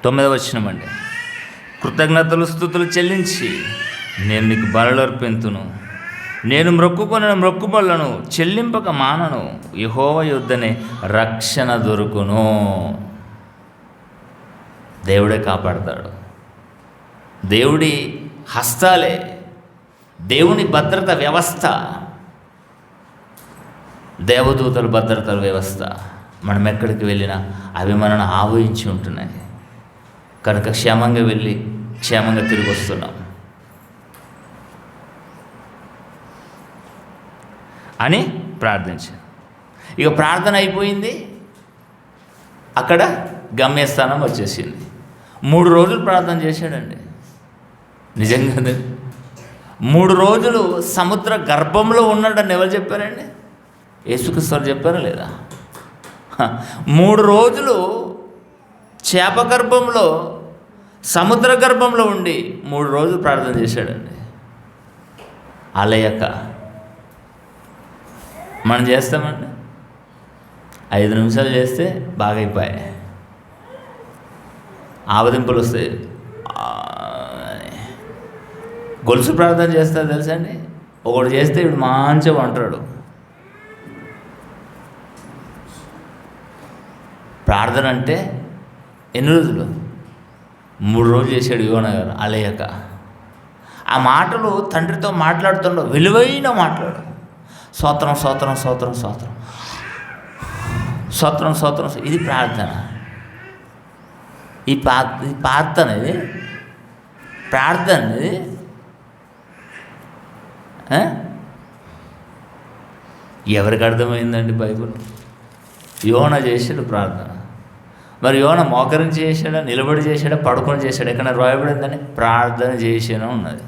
తొమ్మిదవ వచనమండి. కృతజ్ఞతలు స్తుతులు చెల్లించి నేను నీకు బలులు అర్పింతును, నేను మొక్కుకొనిన మొక్కుబళ్లను చెల్లింపక మానను, యెహోవా యొద్దనే రక్షణ దొరుకును. దేవుడే కాపాడతాడు. దేవుడి హస్తాలే దేవుని భద్రత వ్యవస్థ, దేవదూతల భద్రత వ్యవస్థ. మనం ఎక్కడికి వెళ్ళినా అవి మనల్ని ఆవహించి ఉంటున్నాయి కనుక క్షేమంగా వెళ్ళి క్షేమంగా తిరిగి వస్తున్నాం అని ప్రార్థించాను. ఇక ప్రార్థన అయిపోయింది, అక్కడ గమ్యస్థానం వచ్చేసింది. 3 రోజులు ప్రార్థన చేశాడండి. నిజంగానే 3 రోజులు సముద్ర గర్భంలో ఉన్నాడని ఎవరు చెప్పారండి? యేసుక్రీస్తు చెప్పారా లేదా? 3 రోజులు చేప గర్భంలో, సముద్ర గర్భంలో ఉండి 3 రోజులు ప్రార్థన చేశాడండి. అలయక మనం చేస్తామండి, 5 నిమిషాలు చేస్తే బాగా అయిపోయాయి, ఆవదింపులు వస్తాయి. గొలుసు ప్రార్థన చేస్తారు తెలుసా అండి? ఒకడు చేస్తే ఇప్పుడు మంచిగా అంటాడు. ప్రార్థన అంటే ఎన్ని రోజులు? 3 రోజులు చేశాడు యోనా గారు అలయక. ఆ మాటలు తండ్రితో మాట్లాడుతుండో విలువైన మాట్లాడు. స్తోత్రం స్తోత్రం స్తోత్రం స్తోత్రం స్తోత్రం స్తోత్రం. ఇది ప్రార్థన. ఈ ప్రార్థన ఇది ప్రార్థన ఇది. ఎవరికి అర్థమైందండి బైబిల్? యోనా చేశాడు ప్రార్థన. మరి యోనా మోకరించి చేశాడా, నిలబడి చేశాడా, పడుకొని చేశాడా? ఎక్కడ రాయబడిందని ప్రార్థన చేసాను ఉన్నది.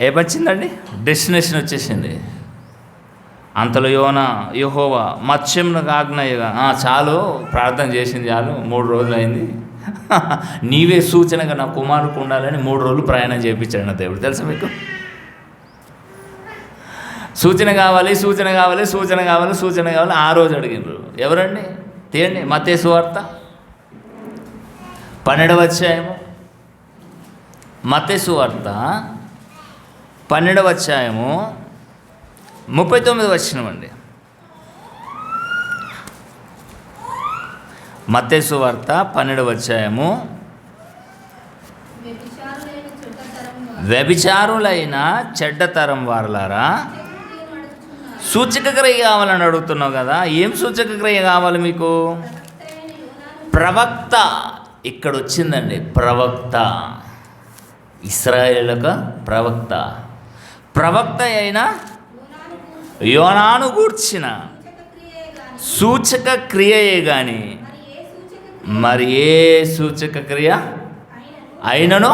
ఏమొచ్చిందండి? డెస్టినేషన్ వచ్చేసింది. అంతలో యోనా యెహోవా మత్స్యమునకు ఆజ్ఞయగా, చాలు ప్రార్థన చేసింది చాలు, 3 రోజులు అయింది, నీవే సూచనగా నా కుమారుకు ఉండాలని 3 రోజులు ప్రయాణం చేయించాడు నా దేవుడు. తెలుసా మీకు? సూచన కావాలి, సూచన కావాలి, సూచన కావాలి, సూచన కావాలి. ఆ రోజు అడిగినారు. ఎవరండి? తీయండి, మత్తయి సువార్త 12వ అధ్యాయము. మత్తయి సువార్త 12వ అధ్యాయము 39వ వచనం అండి. మత్తయి సువార్త 12వ అధ్యాయము. వ్యభిచారులైన చెడ్డతరం వారలారా, సూచక క్రియ కావాలని అడుగుతున్నావు కదా. ఏం సూచక క్రియ కావాలి మీకు? ప్రవక్త. ఇక్కడ వచ్చిందండి ప్రవక్త. ఇశ్రాయేలుకు ప్రవక్త. ప్రవక్త అయిన యోనాను గూర్చిన సూచక క్రియయే కానీ మరి ఏ సూచక క్రియ అయినను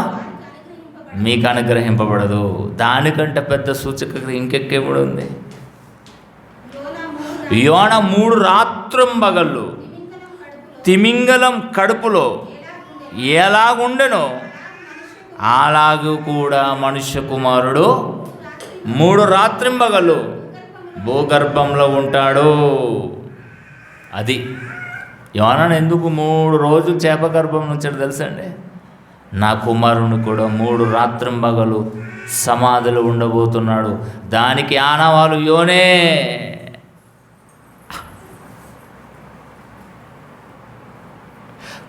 మీకు అనుగ్రహింపబడదు. దానికంటే పెద్ద సూచక క్రియ ఇంకెక్కడ ఉంది? యోన 3 రాత్రింబగళ్ళు తిమింగలం కడుపులో ఎలాగుండెనో అలాగూ కూడా మనుష్య కుమారుడు 3 రాత్రింబగళ్ళు భూగర్భంలో ఉంటాడు. అది యోనాను ఎందుకు 3 రోజులు చేప గర్భం నుంచాడు తెలుసండి? నా కుమారుని కూడా 3 రాత్రింబగళ్ళు సమాధిలో ఉండబోతున్నాడు. దానికి ఆనవాలు యోనే.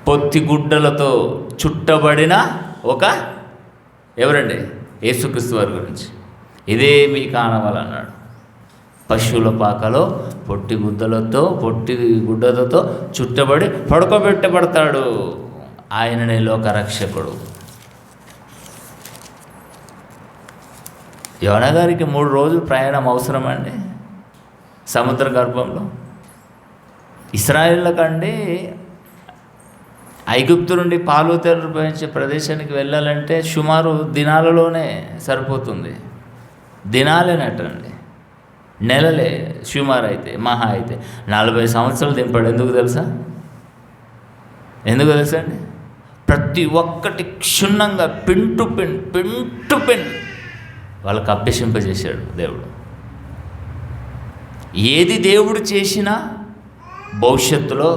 పొత్తిగుడ్డలతో చుట్టబడిన ఒక ఎవరండి? యేసుక్రీస్తు వారి గురించి. ఇదే మీకు ఆనవాలు అన్నాడు. పశువుల పాకలో పొట్టి గుడ్డలతో చుట్టబడి పడుకోబెట్టబడతాడు. ఆయననే లోకరక్షకుడు. యోనా గారికి 3 రోజులు ప్రయాణం అవసరమండి సముద్ర గర్భంలో. ఇశ్రాయేళ్ళకండి ఐగుప్తు నుండి పాలు తేనెలు ప్రవహించే ప్రదేశానికి వెళ్ళాలంటే సుమారు దినాలలోనే సరిపోతుంది. దినాలేనటండి, నెలలే సుమారు. అయితే మహా అయితే 40 సంవత్సరాలు దింపాడు. ఎందుకు తెలుసా అండి? ప్రతి ఒక్కటి క్షుణ్ణంగా పిన్ టు పిన్ వాళ్ళకు అభ్యసింపజేశాడు దేవుడు. ఏది దేవుడు చేసినా భవిష్యత్తులో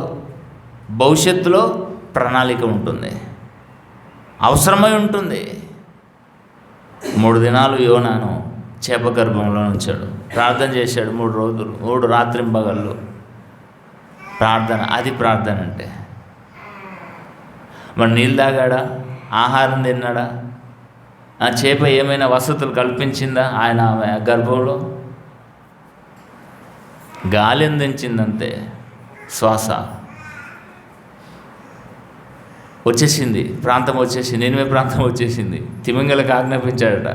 ప్రణాళిక ఉంటుంది, అవసరమై ఉంటుంది. 3 దినాలు యోనాను చేప గర్భంలో ఉంచాడు. ప్రార్థన చేశాడు 3 రోజులు, 3 రాత్రింబగళ్ళు ప్రార్థన. అది ప్రార్థన అంటే. మరి నీళ్ళు తాగాడా? ఆహారం తిన్నాడా? ఆ చేప ఏమైనా వసతులు కల్పించిందా ఆయన గర్భంలో? గాలి అందించిందంతే. శ్వాస వచ్చేసింది, ప్రాంతం వచ్చేసింది, నినివే ప్రాంతం వచ్చేసింది. తిమింగలకు ఆజ్ఞాపించాడట,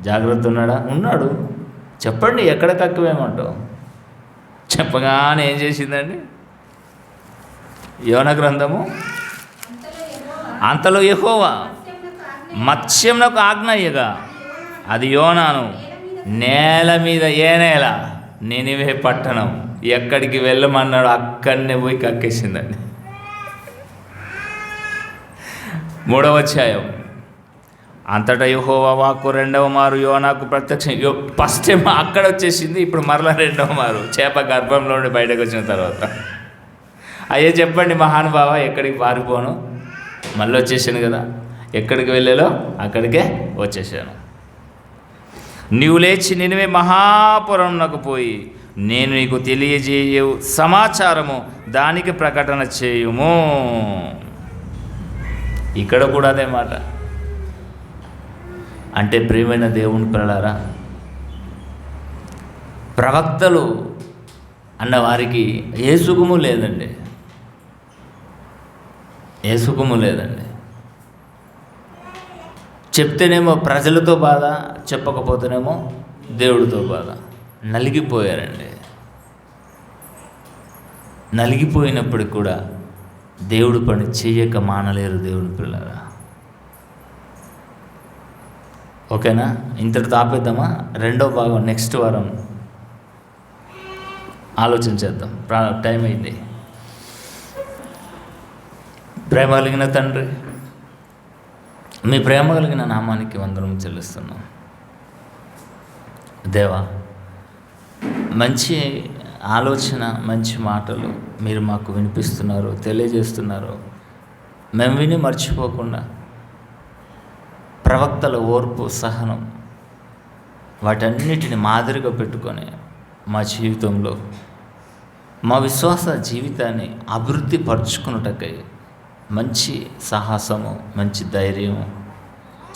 జాగ్రత్త ఉన్నాడు. చెప్పండి, ఎక్కడ తక్కువేమంటావు? చెప్పగానే ఏం చేసిందండి యోనా గ్రంథము? అంతలో యెహోవా మత్స్యమునకు ఆజ్ఞ ఇయ్యగా అది యోనాను నేల మీద, ఏ నేల? నినివే పట్టణం. ఎక్కడికి వెళ్ళమన్నాడు అక్కడనే పోయి కక్కేసిందండి. 3వ అధ్యాయం. అంతటా యెహోవా వాక్కు 2వ మారు యోనాకు ప్రత్యక్షం. ఫస్ట్ టైం అక్కడ వచ్చేసింది, ఇప్పుడు మరలా 2వ మారు చేప గర్భంలో నుండి బయటకు వచ్చిన తర్వాత. అయ్యే చెప్పండి మహానుభావ, ఎక్కడికి పారిపోను? మళ్ళీ వచ్చేసాను కదా. ఎక్కడికి వెళ్ళాలో అక్కడికే వచ్చేసాను. నీవు లేచి నినివే మహాపురంనకు పోయి నేను నీకు తెలియజేయు సమాచారము దానికి ప్రకటన చేయుము. ఇక్కడ కూడా అదే మాట. అంటే ప్రియమైన దేవుని పిల్లలారా, ప్రవక్తలు అన్న వారికి ఏ సుఖము లేదండి, ఏ సుఖము లేదండి. చెప్తేనేమో ప్రజలతో బాధ, చెప్పకపోతేనేమో దేవుడితో బాధ. నలిగిపోయారండి. నలిగిపోయినప్పటికి కూడా దేవుడు పని చేయక మానలేరు దేవుని పిల్లరా. ఓకేనా? ఇంతటితో ఆపేద్దామా? 2వ భాగం నెక్స్ట్ వారం ఆలోచించేద్దాం. టైం అయింది. ప్రేమ కలిగిన తండ్రి, మీ ప్రేమ కలిగిన నామానికి వందనం చెల్లిస్తున్నాం. దేవా, మంచి ఆలోచన, మంచి మాటలు మీరు మాకు వినిపిస్తున్నారు, తెలియజేస్తున్నారు. మేము విని మర్చిపోకుండా ప్రవక్తల ఓర్పు, సహనం వాటన్నిటిని మాదిరిగా పెట్టుకొని మా జీవితంలో మా విశ్వాస జీవితాన్ని అభివృద్ధి పరుచుకున్నటకై మంచి సాహసము, మంచి ధైర్యము,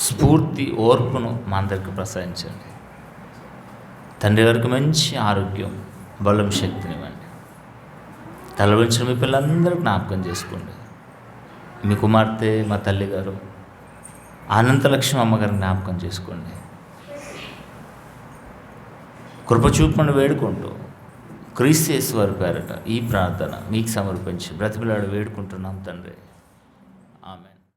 స్ఫూర్తి, ఓర్పును మా అందరికి ప్రసాదించండి. తండ్రి గారికి మంచి ఆరోగ్యం, బలం, శక్తినివ్వండి. తలవంచిన మీ పిల్లలందరూ జ్ఞాపకం చేసుకోండి. మీ కుమార్తె, మా తల్లి గారు అనంతలక్ష్మి అమ్మగారిని జ్ఞాపకం చేసుకోండి. కృపచూపమని వేడుకుంటూ క్రీస్తు యేసు వారి పేరట ఈ ప్రార్థన మీకు సమర్పించి బ్రతిమలాడి వేడుకుంటున్నాం తండ్రి.